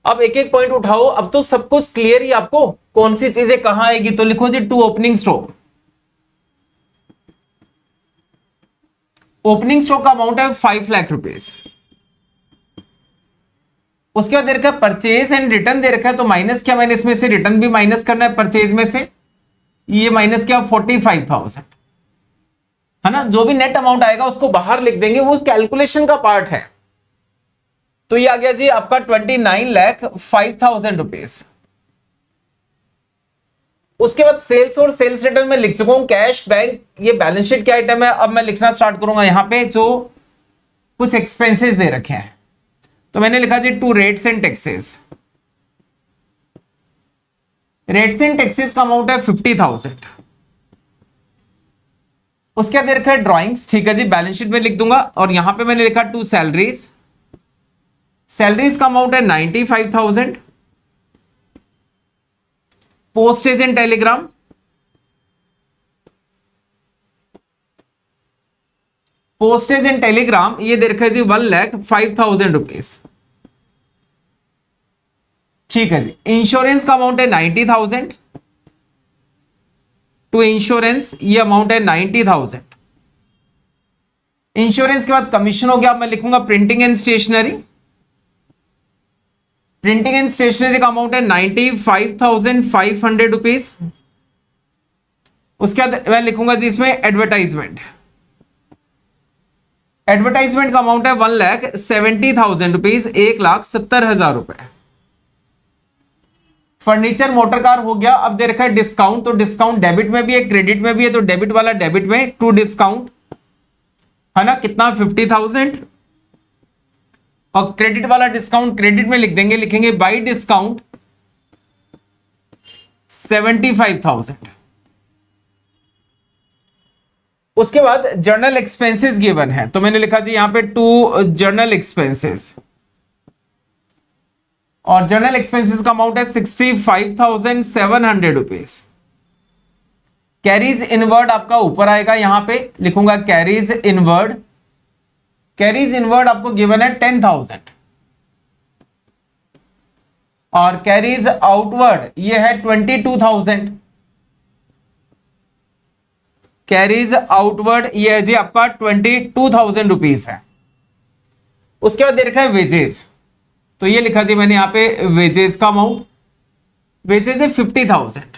अब एक एक पॉइंट उठाओ। अब तो सब कुछ क्लियर ही आपको, कौन सी चीजें कहां आएगी। तो लिखो जी to opening stock, opening stock का अमाउंट है 5 लाख रुपीज। उसके बाद दे रखा है परचेज एंड रिटर्न दे रखा है, तो माइनस क्या, मैंने इसमें से रिटर्न भी माइनस करना है परचेज में से, ये माइनस क्या 45,000 है ना। जो भी नेट अमाउंट आएगा उसको बाहर लिख देंगे, वो कैलकुलेशन का पार्ट है। तो ये आ गया जी आपका 29,05,000 रुपीज। उसके बाद सेल्स और सेल्स रिटर्न में लिख चुका हूं, कैश बैंक ये बैलेंस शीट के आइटम है। अब मैं लिखना स्टार्ट करूंगा यहां पे जो कुछ एक्सपेंसेस दे रखे हैं। तो मैंने लिखा जी to rates and taxes. Rates and taxes का अमाउंट है 50,000। उसके बाद दे रखा है ड्रॉइंग्स, ठीक है जी, बैलेंस शीट में लिख दूंगा। और यहां पे मैंने लिखा टू सैलरीज, सैलरीज का अमाउंट है 95,000। Postage and Telegram, postage and Telegram ये दे रखा है जी 1,05,000 रुपीज, ठीक है जी। इंश्योरेंस का अमाउंट है 90,000। टू इंश्योरेंस ये अमाउंट है 90,000। इंश्योरेंस के बाद कमीशन हो गया। अब मैं लिखूंगा printing and stationery, printing and stationery का अमाउंट है 95,500 रुपीज। उसके बाद मैं लिखूंगा जी इसमें एडवर्टाइजमेंट, एडवर्टाइजमेंट का अमाउंट है 1,70,000 रुपीज, 1,70,000 रुपए। फर्नीचर मोटर कार हो गया। अब दे रखा है डिस्काउंट, तो डिस्काउंट डेबिट में भी है क्रेडिट में भी है, तो डेबिट वाला डेबिट में, टू डिस्काउंट है ना कितना 50,000। और क्रेडिट वाला डिस्काउंट क्रेडिट में लिख देंगे, लिखेंगे बाई डिस्काउंट 75,000। उसके बाद जर्नल एक्सपेंसेस गिवन है, तो मैंने लिखा जी यहां पे टू जर्नल एक्सपेंसेस, और जर्नल एक्सपेंसेस का अमाउंट है 65,700 रुपीज। कैरीज इनवर्ड आपका ऊपर आएगा, यहां पे लिखूंगा कैरीज इनवर्ड, कैरीज इनवर्ड आपको गिवन है 10,000। और कैरीज आउटवर्ड ये है 22,000। कैरीज आउटवर्ड ये है जी आपका 22,000 रुपीज है। उसके बाद दे रखा है वेजेस, तो ये लिखा जी मैंने यहां पे वेजेस का अमाउंट, वेजेस है 50,000।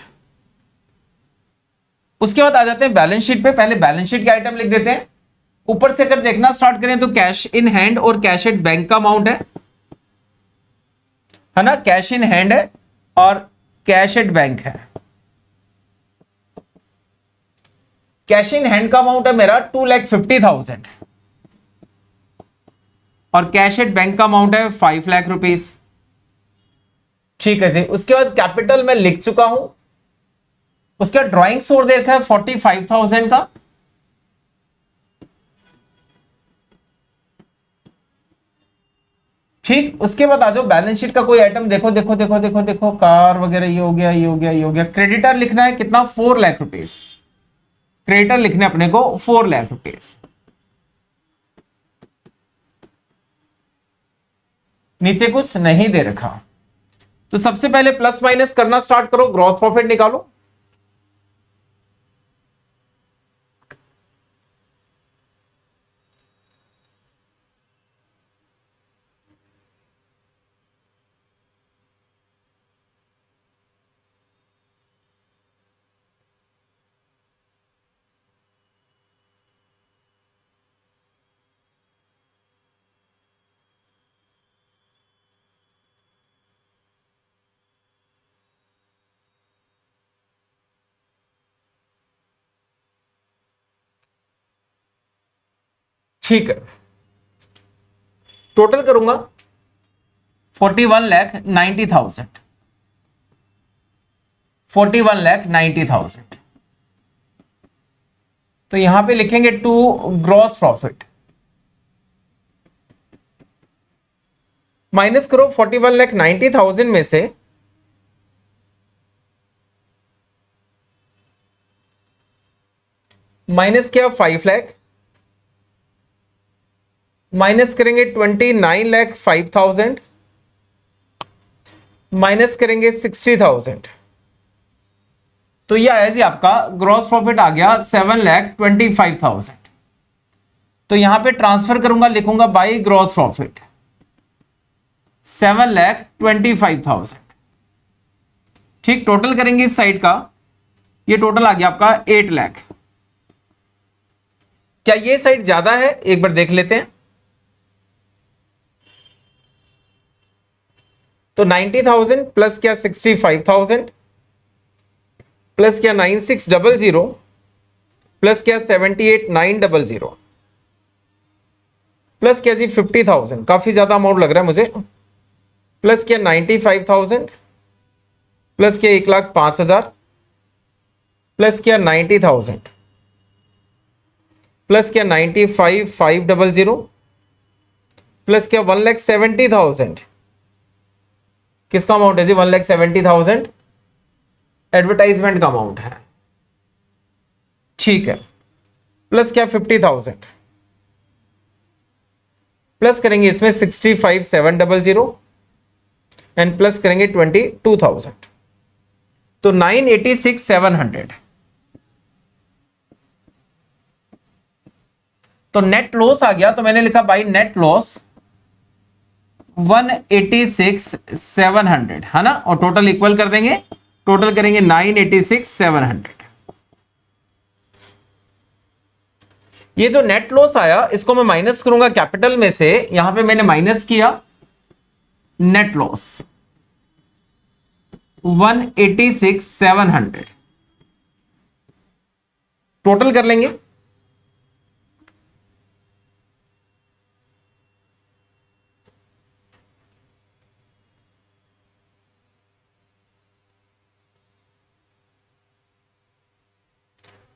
उसके बाद आ जाते हैं बैलेंस शीट पे। पहले बैलेंस शीट के आइटम लिख देते हैं। ऊपर से अगर देखना स्टार्ट करें तो कैश इन हैंड और कैश एट बैंक का अमाउंट है ना, कैश इन हैंड है और कैश एट बैंक है। कैश इन हैंड का अमाउंट है मेरा 2,50,000 और कैश एट बैंक का अमाउंट है 5 लाख रुपीज, ठीक है जी। उसके बाद कैपिटल में लिख चुका हूं। उसके बाद ड्रॉइंग्स और दे रखा है 45,000 का, ठीक। उसके बाद आ जाओ बैलेंस शीट का कोई आइटम, देखो देखो देखो देखो देखो कार वगैरह, ये हो गया ये हो गया ये हो गया। क्रेडिटर लिखना है कितना 4 लाख रुपीज, क्रेडिटर लिखने अपने को 4 लाख रुपीज। नीचे कुछ नहीं दे रखा, तो सबसे पहले प्लस माइनस करना स्टार्ट करो, ग्रॉस प्रॉफिट निकालो। ठीक है, टोटल करूंगा 41,90,000, 41,90,000। तो यहां पे लिखेंगे टू ग्रॉस प्रॉफिट, माइनस करो 41,90,000 में से माइनस किया 5 लाख, माइनस करेंगे 29,05,000, माइनस करेंगे 60,000, तो यह आया जी आपका ग्रॉस प्रॉफिट आ गया 7,25,000। तो यहां पे ट्रांसफर करूंगा, लिखूंगा बाई ग्रॉस प्रॉफिट 7,25,000। ठीक, टोटल करेंगे इस साइड का, ये टोटल आ गया आपका 8 लाख। क्या ये साइड ज्यादा है, एक बार देख लेते हैं। तो 90,000 प्लस क्या 65,000 प्लस क्या 9600 प्लस क्या 78,900 प्लस क्या जी 50,000, काफी ज्यादा अमाउंट लग रहा है मुझे, प्लस क्या 95,000 प्लस क्या 1,05,000 प्लस क्या 90,000 प्लस क्या 95,500 प्लस क्या 1,70,000। किसका अमाउंट है जी 1,70,000? एडवर्टाइजमेंट का अमाउंट है। ठीक है, प्लस क्या 50,000 प्लस करेंगे इसमें 65,700 एंड प्लस करेंगे 22,000, तो 986,700। तो नेट लॉस आ गया, तो मैंने लिखा भाई नेट लॉस 186,700 है ना, और टोटल इक्वल कर देंगे, टोटल करेंगे 986,700। ये जो नेट लॉस आया इसको मैं माइनस करूंगा कैपिटल में से, यहां पे मैंने माइनस किया नेट लॉस 186,700, टोटल कर लेंगे।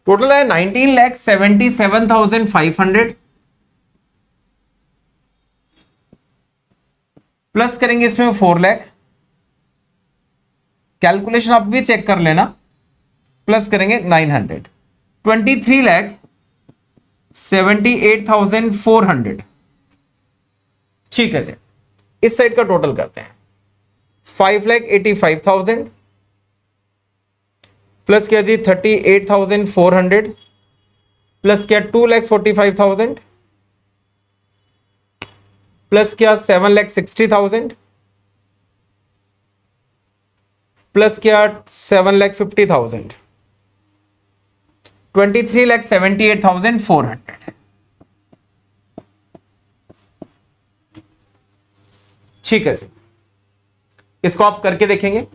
टोटल है 19,77,500 प्लस करेंगे इसमें 4 लाख, कैलकुलेशन आप भी चेक कर लेना, प्लस करेंगे 900, 23,78,400। ठीक है जी, इस साइड का टोटल करते हैं 5,85,000 प्लस क्या जी 38,400 प्लस क्या 2,45,000 प्लस क्या 7,60,000 प्लस क्या 7,50,000, 23,78,400। ठीक है जी, इसको आप करके देखेंगे।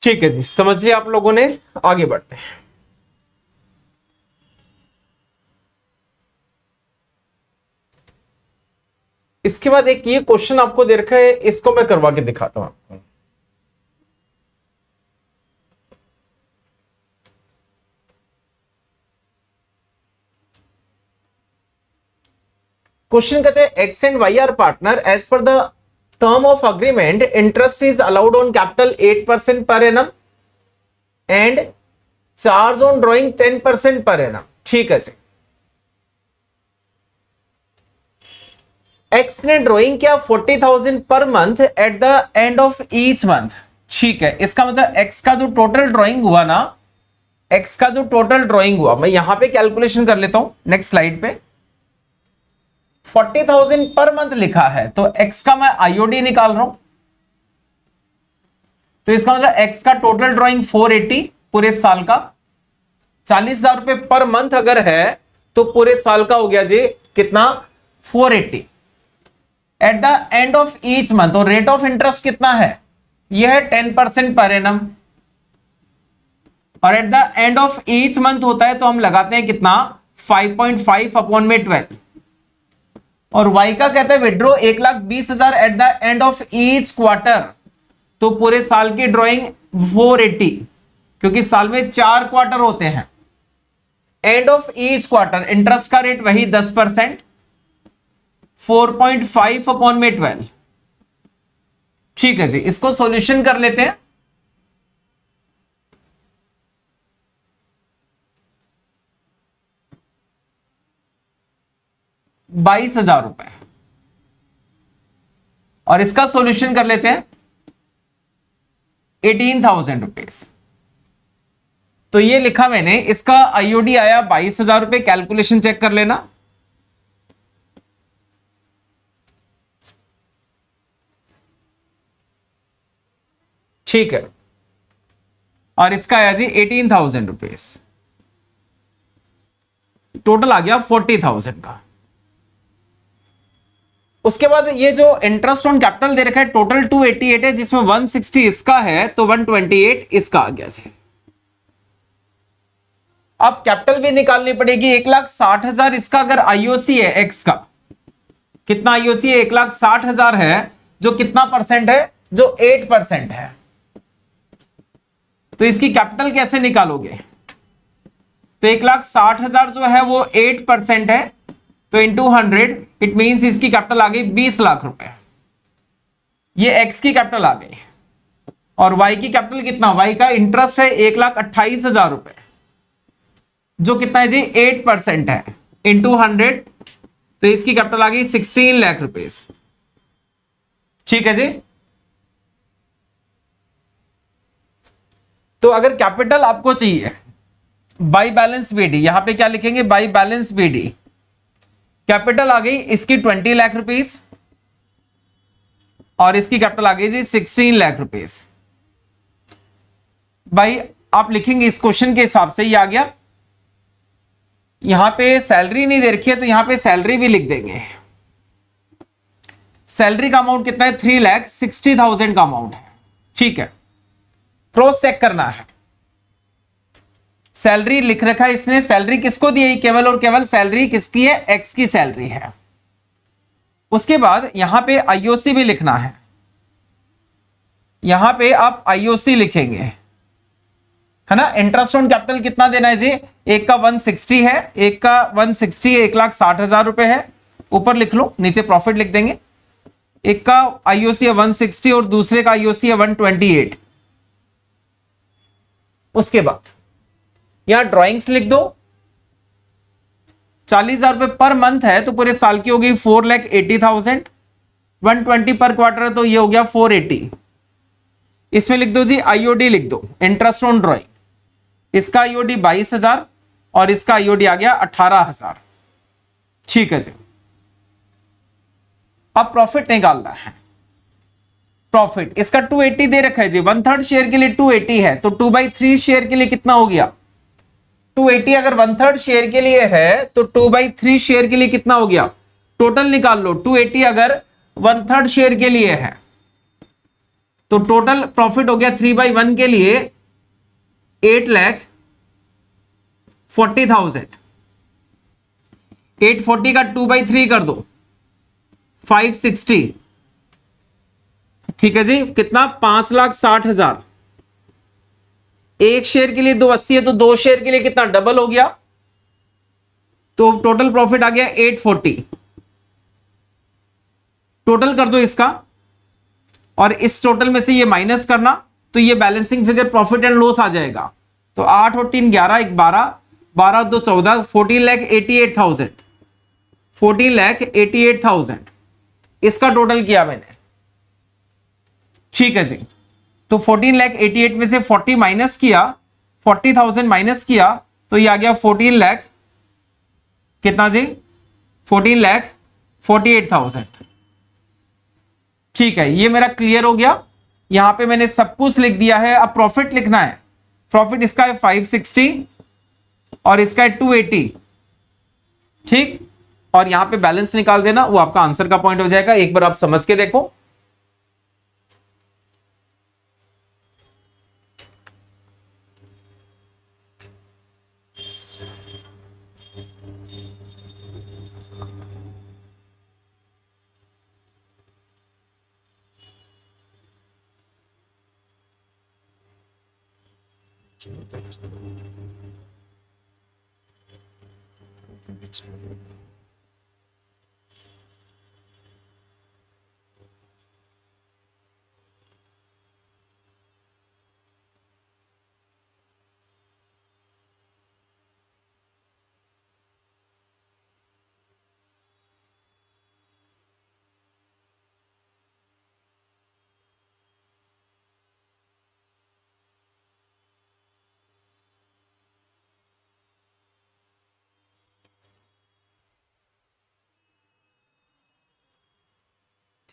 ठीक है जी, समझ लिया आप लोगों ने। आगे बढ़ते हैं। इसके बाद एक ये क्वेश्चन आपको दे रखा है, इसको मैं करवा के दिखाता हूं आपको। क्वेश्चन कहते हैं X and Y are partner as per the term of agreement interest is allowed on capital 8% per annum and charge on drawing 10% per annum. ठीक है जी, एक्स ने ड्रॉइंग किया 40,000 per month at the end of each month. ठीक है, इसका मतलब x का जो टोटल ड्रॉइंग हुआ ना, एक्स का जो टोटल ड्रॉइंग हुआ, मैं यहां पे कैलकुलेशन कर लेता हूं नेक्स्ट स्लाइड पे। 40,000 पर मंथ लिखा है तो एक्स का मैं आईओडी निकाल रहा हूं, तो इसका मतलब एक्स का टोटल ड्रॉइंग 480 पूरे साल का, 40,000 रुपए पर मंथ अगर है तो पूरे साल का हो गया जी कितना, 480 at the end of each month. और रेट ऑफ इंटरेस्ट कितना है, यह है 10% पर एनम, और at the end of each month होता है तो हम लगाते हैं कितना, 5.5 अपॉन में 12। और y का कहता है withdraw 1,20,000 at the end of each quarter, तो पूरे साल की ड्रॉइंग 480, क्योंकि साल में 4 क्वार्टर होते हैं। End of each quarter interest का रेट वही 10%, 4.5 अपॉन में 12। ठीक है जी, इसको सॉल्यूशन कर लेते हैं। ₹22,000 और इसका सॉल्यूशन कर लेते हैं 18,000 रुपीज। तो ये लिखा मैंने, इसका आईओडी आया 22,000 रुपए, कैलकुलेशन चेक कर लेना। ठीक है, और इसका आया जी 18,000 रुपीज, टोटल आ गया 40,000 का। उसके बाद ये जो इंटरेस्ट ऑन कैपिटल दे रखा है टोटल 288 है, जिसमें 160 इसका है तो 128 इसका आ गया जी। अब कैपिटल भी निकालनी पड़ेगी, 1,60,000 इसका अगर आईओसी है, एक्स का कितना आईओसी है, 1,60,000 है, जो कितना परसेंट है, जो 8% है। तो इसकी कैपिटल कैसे निकालोगे, तो 1,60,000 जो है वो 8% है, तो इंटू 100 इट मींस इसकी कैपिटल आ गई 20 लाख रुपए। ये एक्स की कैपिटल आ गई। और वाई की कैपिटल कितना, वाई का इंटरेस्ट है 1,28,000 रुपए, जो कितना है जी 8% है, इंटू 100, तो इसकी कैपिटल आ गई 16 लाख रुपीस। ठीक है जी, तो अगर कैपिटल आपको चाहिए बाई बैलेंस बीडी, यहां पे क्या लिखेंगे, बाई बैलेंस बीडी। कैपिटल आ गई इसकी 20 लाख रुपीस और इसकी कैपिटल आ गई जी 16 लाख रुपीस। भाई आप लिखेंगे इस क्वेश्चन के हिसाब से ही आ गया। यहां पे सैलरी नहीं दे रखी है तो यहां पे सैलरी भी लिख देंगे। सैलरी का अमाउंट कितना है, 3,60,000 का अमाउंट है। ठीक है, क्रॉस चेक करना है। सैलरी लिख रखा है इसने, सैलरी किसको दी है, केवल और केवल सैलरी किसकी है, एक्स की सैलरी है। उसके बाद यहां पे आईओसी भी लिखना है, यहां पे आप आईओसी लिखेंगे, है ना। इंटरेस्ट ऑन कैपिटल कितना देना है जी, एक का 160 है, एक का 160 1,60,000 रुपए है, ऊपर लिख लो, नीचे प्रॉफिट लिख देंगे। एक का आईओसी है 160 और दूसरे का आईओसी है 128। उसके बाद यहां ड्राइंग्स लिख दो, 40,000 रुपए पर मंथ है तो पूरे साल की हो गई 4,80,000, 120 पर क्वार्टर है तो ये हो गया 480। इसमें लिख दो जी आईओडी लिख दो, इंटरेस्ट ऑन ड्राइंग, इसका आईओडी 22,000 और इसका आईओडी आ गया 18,000। ठीक है जी, अब प्रॉफिट निकालना है। प्रॉफिट इसका 280 दे रखा है जी, 1/3 शेयर के लिए 280 है तो 2/3 शेयर के लिए कितना हो गया, 280 अगर 1/3 शेयर के लिए है तो 2/3 शेयर के लिए कितना हो गया, टोटल निकाल लो। 280 अगर 1/3 शेयर के लिए है तो टोटल प्रॉफिट हो गया 3/1 के लिए 8,40,000। 840 का 2/3 कर दो 560। ठीक है जी, कितना 5,60,000। एक शेयर के लिए 280 है, तो 2 शेयर के लिए कितना डबल हो गया, तो टोटल प्रॉफिट आ गया 840। टोटल कर दो इसका, और इस टोटल में से ये माइनस करना, तो ये balancing figure profit and loss आ जाएगा। तो 8 और 3 11, 1 12, 12 2 14, 14,88,000। 14,88,000 इसका टोटल किया मैंने। ठीक है जी, तो 14,88,000 में से 40 माइनस किया, 40,000 माइनस किया, तो ये आ गया 14 लाख, कितना जी 14,48,000। ठीक है, ये मेरा क्लियर हो गया। यहां पे मैंने सब कुछ लिख दिया है। अब प्रॉफिट लिखना है। प्रॉफिट इसका है 560 और इसका है 280। ठीक, और यहां पे बैलेंस निकाल देना, वो आपका आंसर का पॉइंट हो जाएगा। एक बार आप समझ के देखो।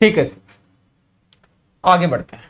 ठीक है जी, आगे बढ़ते हैं।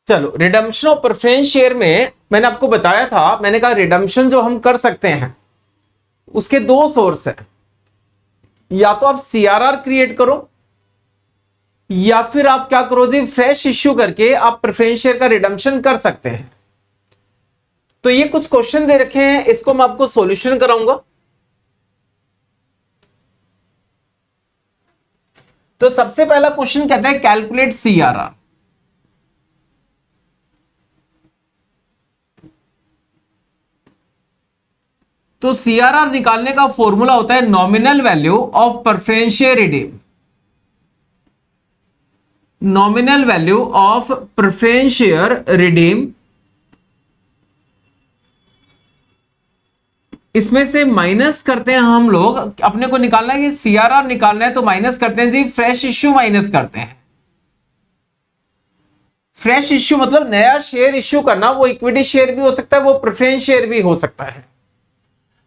चलो, रिडम्पशन ऑफ प्रेफरेंस शेयर में मैंने आपको बताया था, मैंने कहा रिडम्पशन जो हम कर सकते हैं उसके 2 सोर्स है। या तो आप सीआरआर क्रिएट करो, या फिर आप क्या करो जी, फ्रेश इश्यू करके आप प्रेफरेंस शेयर का रिडम्पशन कर सकते हैं। तो ये कुछ क्वेश्चन दे रखे हैं, इसको मैं आपको सॉल्यूशन कराऊंगा। तो सबसे पहला क्वेश्चन कहता है कैलकुलेट सीआरआर। तो सीआरआर निकालने का फॉर्मूला होता है nominal value of preference share redeem. Nominal value of preference share redeem इसमें से माइनस करते हैं हम लोग, अपने को निकालना है कि सीआरआर निकालना है, तो माइनस करते हैं जी, फ्रेश इश्यू माइनस करते हैं। फ्रेश इश्यू मतलब नया शेयर इश्यू करना, वो इक्विटी शेयर भी हो सकता है, वो प्रेफरेंस शेयर भी हो सकता है।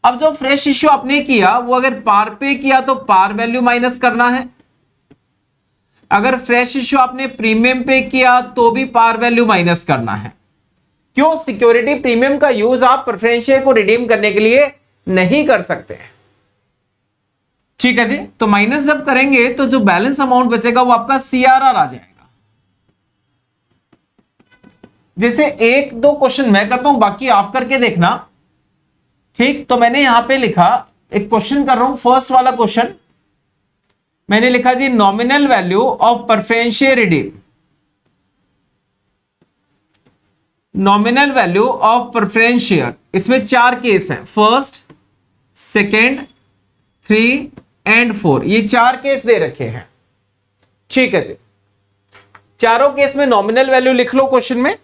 अब जो फ्रेश इश्यू आपने किया वो अगर पार पे किया तो पार वैल्यू माइनस करना है, अगर फ्रेश इश्यू आपने प्रीमियम पे किया तो भी पार वैल्यू माइनस करना है। क्यों? सिक्योरिटी प्रीमियम का यूज आप प्रेफरेंस शेयर को रिडीम करने के लिए नहीं कर सकते। ठीक है जी, तो माइनस जब करेंगे तो जो बैलेंस अमाउंट बचेगा वो आपका सीआरआर आ जाएगा। जैसे एक दो क्वेश्चन मैं करता हूं, बाकी आप करके देखना। ठीक, तो मैंने यहां पे लिखा, एक क्वेश्चन कर रहा हूं, फर्स्ट वाला क्वेश्चन मैंने लिखा जी, nominal value of preference share redeem, nominal value of preference share. इसमें 4 केस हैं, फर्स्ट, सेकेंड, 3 एंड 4, ये 4 केस दे रखे हैं। ठीक है जी, चारों केस में नॉमिनल वैल्यू लिख लो क्वेश्चन में।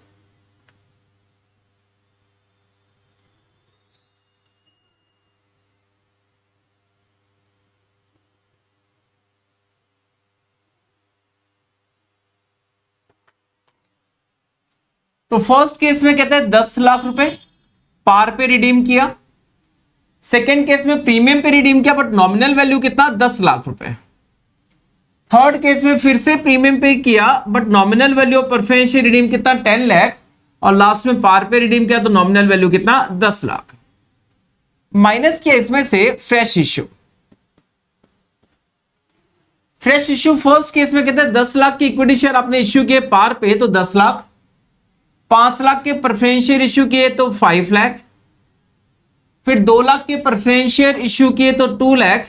तो फर्स्ट केस में कहते हैं 10 लाख रुपए पार पे रिडीम किया, सेकेंड केस में प्रीमियम पे रिडीम किया बट नॉमिनल वैल्यू कितना, 10 लाख रुपए। थर्ड केस में फिर से प्रीमियम पे किया but nominal value of preference share redeem कितना, 10 लाख, और लास्ट में पार पे रिडीम किया तो नॉमिनल वैल्यू कितना, 10 लाख। माइनस किया इसमें से fresh issue. Fresh issue first case में कहते हैं 10 लाख के इक्विटी शेयर आपने इश्यू किए पार पे तो 10 लाख, 5 लाख के प्रेफरेंस शेयर इश्यू किए तो 5 लाख, फिर 2 लाख के प्रेफरेंस शेयर इश्यू किए तो 2 लाख,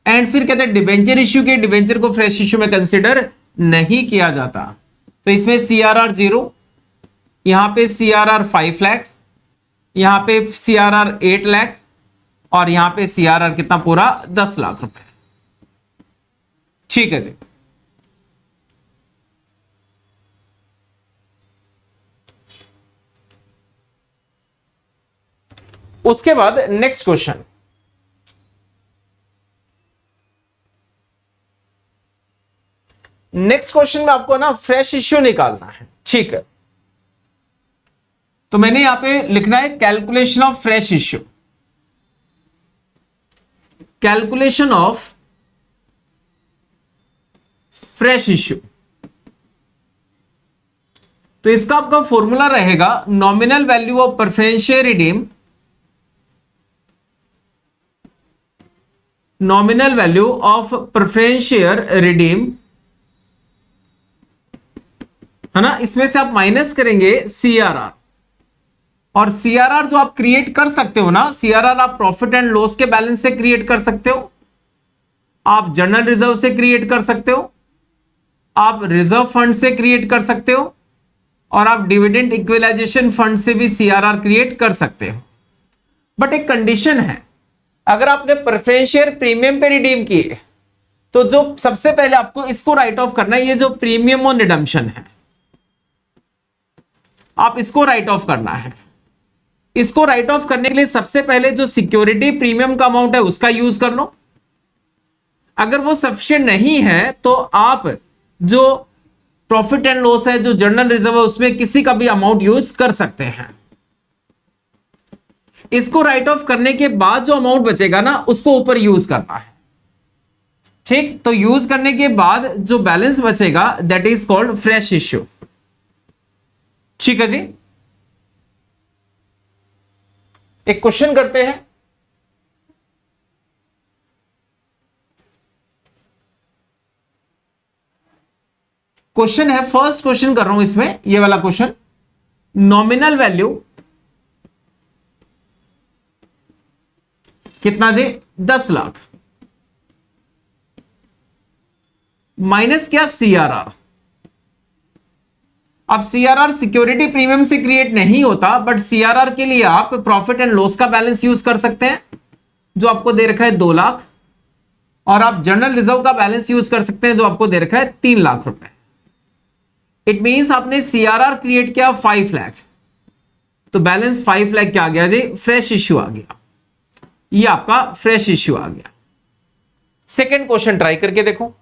एंड फिर कहते हैं डिबेंचर इश्यू किए, डिबेंचर को फ्रेश इश्यू में कंसीडर नहीं किया जाता। तो इसमें सीआरआर 0, यहां पे सीआरआर 5 लाख, यहां पे सीआरआर 8 लाख, और यहां पे सीआरआर कितना, पूरा 10 लाख रुपए। ठीक है जी, उसके बाद नेक्स्ट क्वेश्चन, नेक्स्ट क्वेश्चन में आपको ना फ्रेश इश्यू निकालना है। ठीक है, तो मैंने यहां पे लिखना है calculation of fresh issue, calculation of fresh issue. तो इसका आपका फॉर्मूला रहेगा nominal value of preference share redeem, nominal value of preference share redeem, है ना। इसमें से आप माइनस करेंगे सीआरआर, और सीआरआर जो आप क्रिएट कर सकते हो ना, सीआरआर आप प्रॉफिट एंड लॉस के बैलेंस से क्रिएट कर सकते हो, आप जनरल रिजर्व से क्रिएट कर सकते हो, आप रिजर्व फंड से क्रिएट कर सकते हो, और आप डिविडेंड इक्विलाइजेशन फंड से भी सीआरआर क्रिएट कर सकते हो। बट एक कंडीशन है, अगर आपने प्रेफरेंस शेयर प्रीमियम पे रिडीम किए तो जो सबसे पहले आपको इसको राइट ऑफ करना है, ये जो प्रीमियम ऑन रिडम्पशन है, आप इसको राइट ऑफ करना है। इसको राइट ऑफ करने के लिए सबसे पहले जो सिक्योरिटी प्रीमियम का अमाउंट है उसका यूज कर लो। अगर वो सफिशिएंट नहीं है तो आप जो प्रॉफिट एंड लॉस है, जो जनरल रिजर्व है, उसमें किसी का भी अमाउंट यूज कर सकते हैं। इसको राइट ऑफ करने के बाद जो अमाउंट बचेगा ना, उसको ऊपर यूज करना है। ठीक, तो यूज करने के बाद जो बैलेंस बचेगा that is called fresh issue. ठीक है जी, एक क्वेश्चन करते हैं। क्वेश्चन है, फर्स्ट क्वेश्चन कर रहा हूं इसमें, ये वाला क्वेश्चन, नॉमिनल वैल्यू कितना जी, 10 लाख, माइनस क्या, सीआरआर। अब सीआरआर सिक्योरिटी प्रीमियम से क्रिएट नहीं होता, बट सीआरआर के लिए आप प्रॉफिट एंड लॉस का बैलेंस यूज कर सकते हैं, जो आपको दे रखा है 2 लाख, और आप जनरल रिजर्व का बैलेंस यूज कर सकते हैं, जो आपको दे रखा है 3 लाख रुपए। इट मींस आपने सीआरआर क्रिएट किया 5 लाख, तो बैलेंस 5 लाख क्या आ गया जी, फ्रेश इश्यू आ गया। ये आपका फ्रेश इश्यू आ गया। सेकेंड क्वेश्चन ट्राई करके देखो।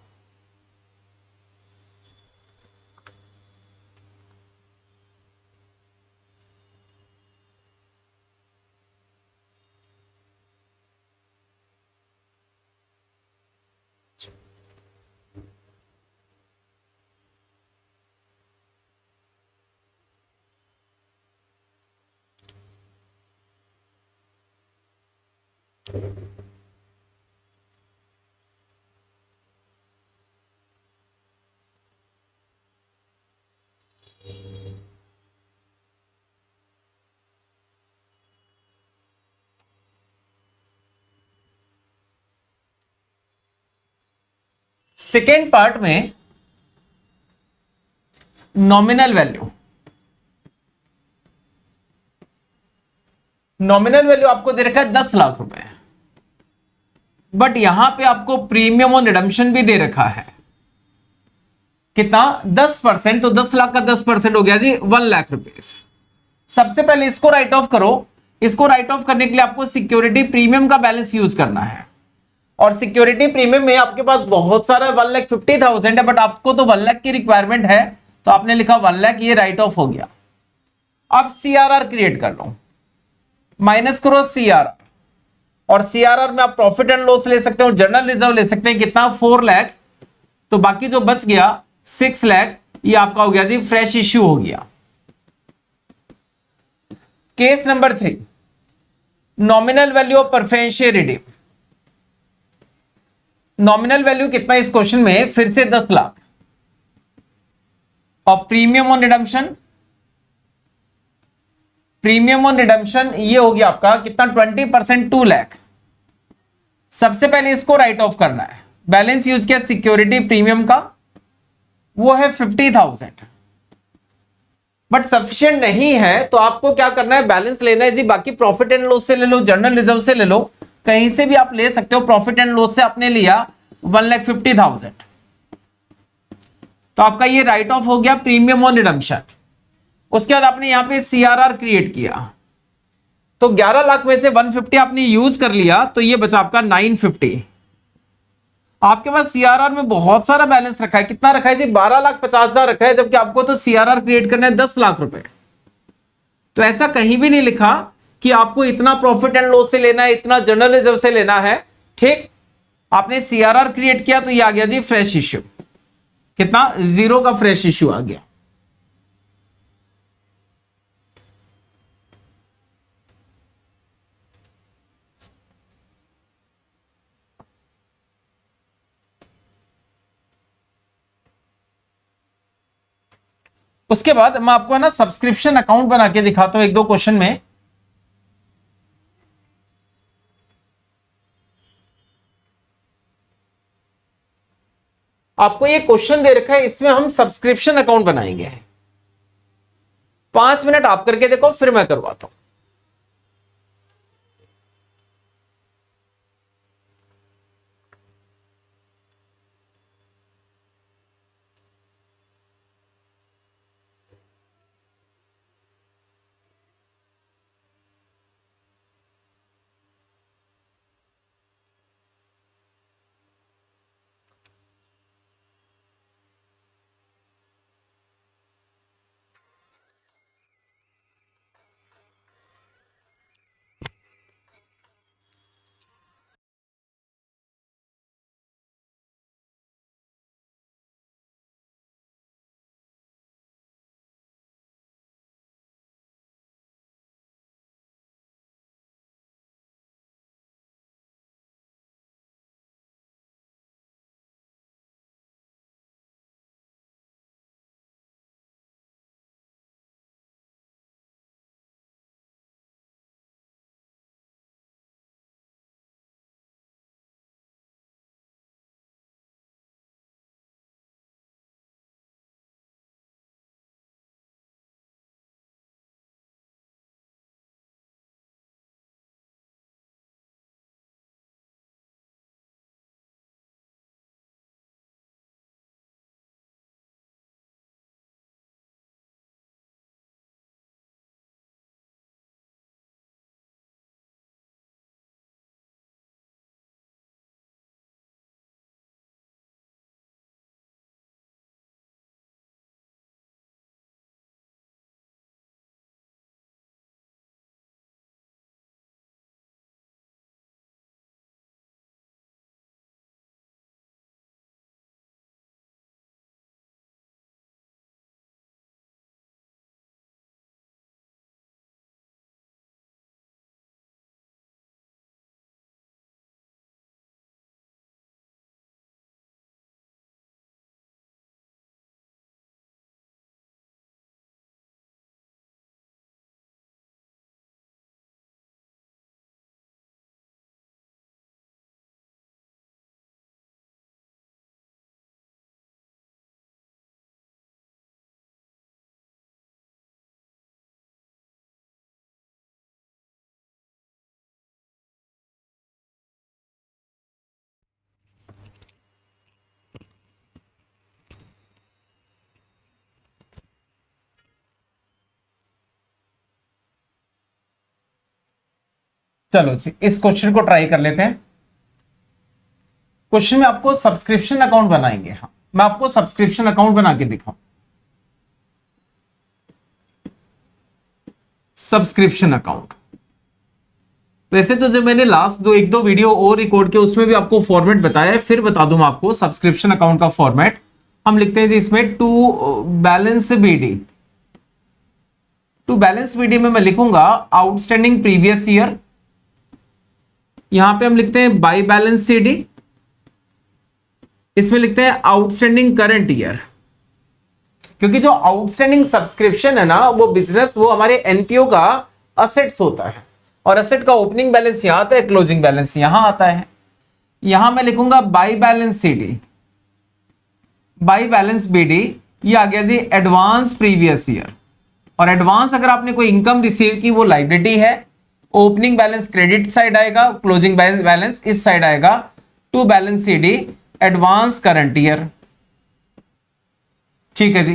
सेकेंड पार्ट में नॉमिनल वैल्यू, नॉमिनल वैल्यू आपको दे रखा है 10 लाख रुपए, बट यहां पे आपको प्रीमियम और रिडम्पशन भी दे रखा है कितना, 10%। तो 10 लाख का 10% हो गया जी 1 लाख रुपए। सबसे पहले इसको राइट ऑफ करो। इसको राइट ऑफ करने के लिए आपको सिक्योरिटी प्रीमियम का बैलेंस यूज करना है, और सिक्योरिटी प्रीमियम में आपके पास बहुत सारा 1,50,000 है, बट आपको तो 1 लाख की रिक्वायरमेंट है, तो आपने लिखा 1 लाख, ये राइट ऑफ हो गया। अब सीआरआर क्रिएट कर लो, माइनस करो सीआरआर, और सीआरआर में आप प्रॉफिट एंड लॉस ले सकते हो, जनरल रिजर्व ले सकते हैं, कितना 4 लाख, तो बाकी जो बच गया 6 लाख, ये आपका हो गया जी फ्रेश इश्यू हो गया। Case number 3, nominal value of preference share redeem. Nominal value कितना इस क्वेश्चन में, फिर से 10 लाख, और premium on redemption, premium on redemption ये हो गया आपका कितना 20%, 2 लाख। सबसे पहले इसको राइट ऑफ करना है, बैलेंस यूज किया सिक्योरिटी प्रीमियम का, वो है 50,000, बट सफिशिएंट नहीं है, तो आपको क्या करना है, बैलेंस लेना है जी, बाकी प्रॉफिट एंड लॉस से ले लो, जनरल रिजर्व से ले लो, कहीं से भी आप ले सकते हो। प्रॉफिट एंड लॉस से आपने लिया 1,50,000, तो आपका ये राइट ऑफ हो गया प्रीमियम ऑन रिडम्पशन। उसके बाद आपने यहां पे सीआरआर क्रिएट किया, तो 11 लाख में से 150 आपने यूज कर लिया, तो ये बचा आपका 950। आपके पास सीआरआर में बहुत सारा बैलेंस रखा है, कितना रखा है जी 12,50,000 रखा है, जबकि आपको तो सीआरआर क्रिएट करना है 10 लाख रुपए। तो ऐसा कहीं भी नहीं लिखा कि आपको इतना प्रॉफिट एंड लॉस से लेना है, इतना जनरल रिजर्व से लेना है। ठीक, आपने सीआरआर क्रिएट किया, तो ये आ गया जी फ्रेश इश्यू, कितना 0 का फ्रेश इश्यू आ गया। उसके बाद मैं आपको है ना सब्सक्रिप्शन अकाउंट बना के दिखाता हूं एक दो क्वेश्चन में। आपको ये क्वेश्चन दे रखा है, इसमें हम सब्सक्रिप्शन अकाउंट बनाएंगे। 5 मिनट आप करके देखो, फिर मैं करवाता हूं। चलो जी इस क्वेश्चन को ट्राई कर लेते हैं। क्वेश्चन में आपको सब्सक्रिप्शन अकाउंट बनाएंगे। हाँ, मैं आपको सब्सक्रिप्शन अकाउंट बना के दिखाऊं। सब्सक्रिप्शन अकाउंट, वैसे तो जब मैंने लास्ट एक दो वीडियो और रिकॉर्ड किया उसमें भी आपको फॉर्मेट बताया है, फिर बता दूं आपको सब्सक्रिप्शन अकाउंट का फॉर्मेट। हम लिखते हैं जी इसमें to balance BD. To balance BD में मैं लिखूंगा आउटस्टैंडिंग प्रीवियस ईयर, यहां पे हम लिखते हैं बाई बैलेंस सीडी, इसमें लिखते हैं आउटस्टैंडिंग करंट ईयर। क्योंकि जो आउटस्टैंडिंग सब्सक्रिप्शन है ना वो बिजनेस, वो हमारे एनपीओ का असेट्स होता है, और असेट का ओपनिंग बैलेंस यहां आता है, क्लोजिंग बैलेंस यहां आता है। यहां मैं लिखूंगा by balance CD, by balance BD, ये आ गया जी एडवांस प्रीवियस ईयर। और एडवांस अगर आपने कोई इनकम रिसीव की वो लायबिलिटी है, ओपनिंग बैलेंस क्रेडिट साइड आएगा, क्लोजिंग बैलेंस इस साइड आएगा। To balance CD advance current year, ठीक है जी।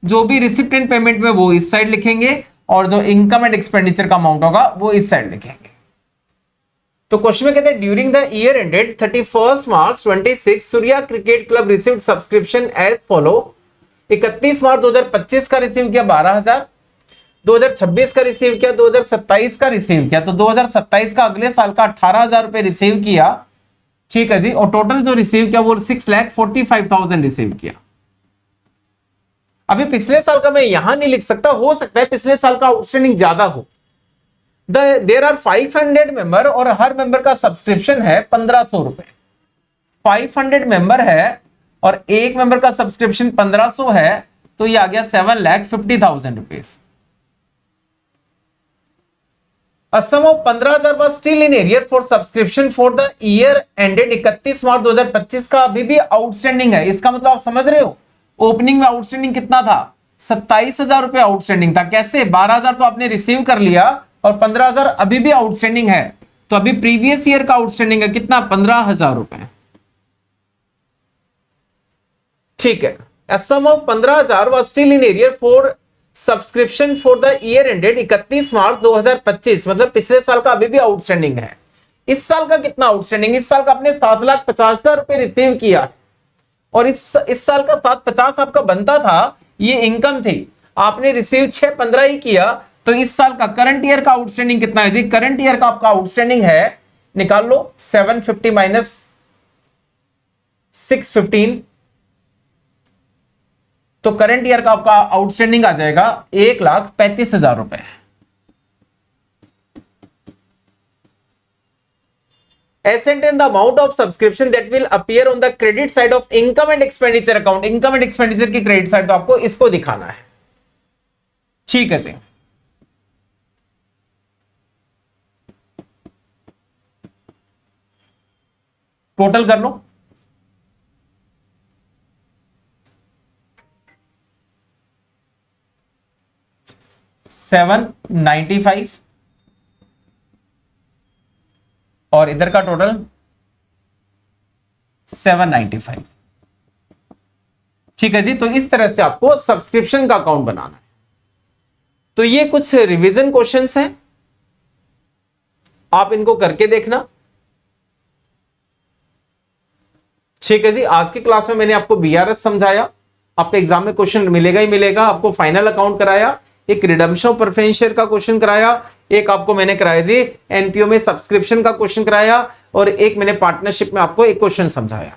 जो भी रिसिप्टेंट पेमेंट में वो इस साइड लिखेंगे, और जो इनकम एंड एक्सपेंडिचर का अमाउंट होगा वो इस साइड लिखेंगे। तो क्वेश्चन में कहते हैं during the year ended 31 March 26 Surya cricket club received subscription as follow. 31 मार्च 2025 का रिसीव किया 12,000, 2026 का रिसीव किया, 2027 का रिसीव किया, तो 2027 का अगले साल का 18,000 रुपए रिसीव किया, ठीक है जी। और टोटल जो रिसीव किया वो 6,45,000 रिसीव किया। अभी पिछले साल का मैं यहां नहीं लिख सकता, हो सकता है पिछले साल का आउटस्टैंडिंग ज्यादा हो। देयर आर 500 मेंबर और हर मेंबर का सब्सक्रिप्शन है 1,500 रुपए। 500 मेंबर है और एक मेंबर का सब्सक्रिप्शन 1,500 है, तो ये आ गया 7,50,000 rupees. A sum of 15,000 was still in arrear for subscription for the year ended 31 मार्च 2025 का अभी भी आउटस्टैंडिंग है। इसका मतलब आप समझ रहे हो, ओपनिंग में आउटस्टैंडिंग कितना था, 27,000 रुपए आउटस्टैंडिंग था। कैसे, 12,000 तो आपने रिसीव कर लिया और 15,000 अभी भी आउटस्टैंडिंग है, तो अभी प्रीवियस ईयर का आउटस्टैंडिंग है कितना, 15,000 रुपए, ठीक है। A sum of 15,000 was still in arrear for subscription for the year ended 31 मार्च 2025, मतलब पिछले साल का अभी भी आउटस्टैंडिंग है। इस साल का कितना आउटस्टैंडिंग, इस साल का आपने 7,50,000 रुपए रिसीव किया, और इस साल का 750 आपका बनता था, ये इनकम थी, आपने रिसीव 615 ही किया, तो इस साल का करंट ईयर का आउटस्टैंडिंग कितना है जी, करंट ईयर का आपका आउटस्टैंडिंग है, निकाल लो, 750 माइनस 615, तो करंट ईयर का आपका आउटस्टैंडिंग आ जाएगा 1,35,000 रुपए। Ascent in the amount of subscription that will appear on the credit side of income and expenditure account। Income and expenditure की क्रेडिट साइड तो आपको इसको दिखाना है, ठीक है जी। टोटल कर लो, 795 और इधर का टोटल 795, ठीक है जी। तो इस तरह से आपको सब्सक्रिप्शन का अकाउंट बनाना है। तो ये कुछ रिवीजन क्वेश्चंस हैं, आप इनको करके देखना, ठीक है जी। आज की क्लास में मैंने आपको बीआरएस समझाया, आपके एग्जाम में क्वेश्चन मिलेगा ही मिलेगा, आपको फाइनल अकाउंट कराया, एक रिडम्पशन ऑफ प्रेफरेंस शेयर का क्वेश्चन कराया, एक आपको मैंने कराया जी एनपीओ में सब्सक्रिप्शन का क्वेश्चन कराया, और एक मैंने पार्टनरशिप में आपको एक क्वेश्चन समझाया।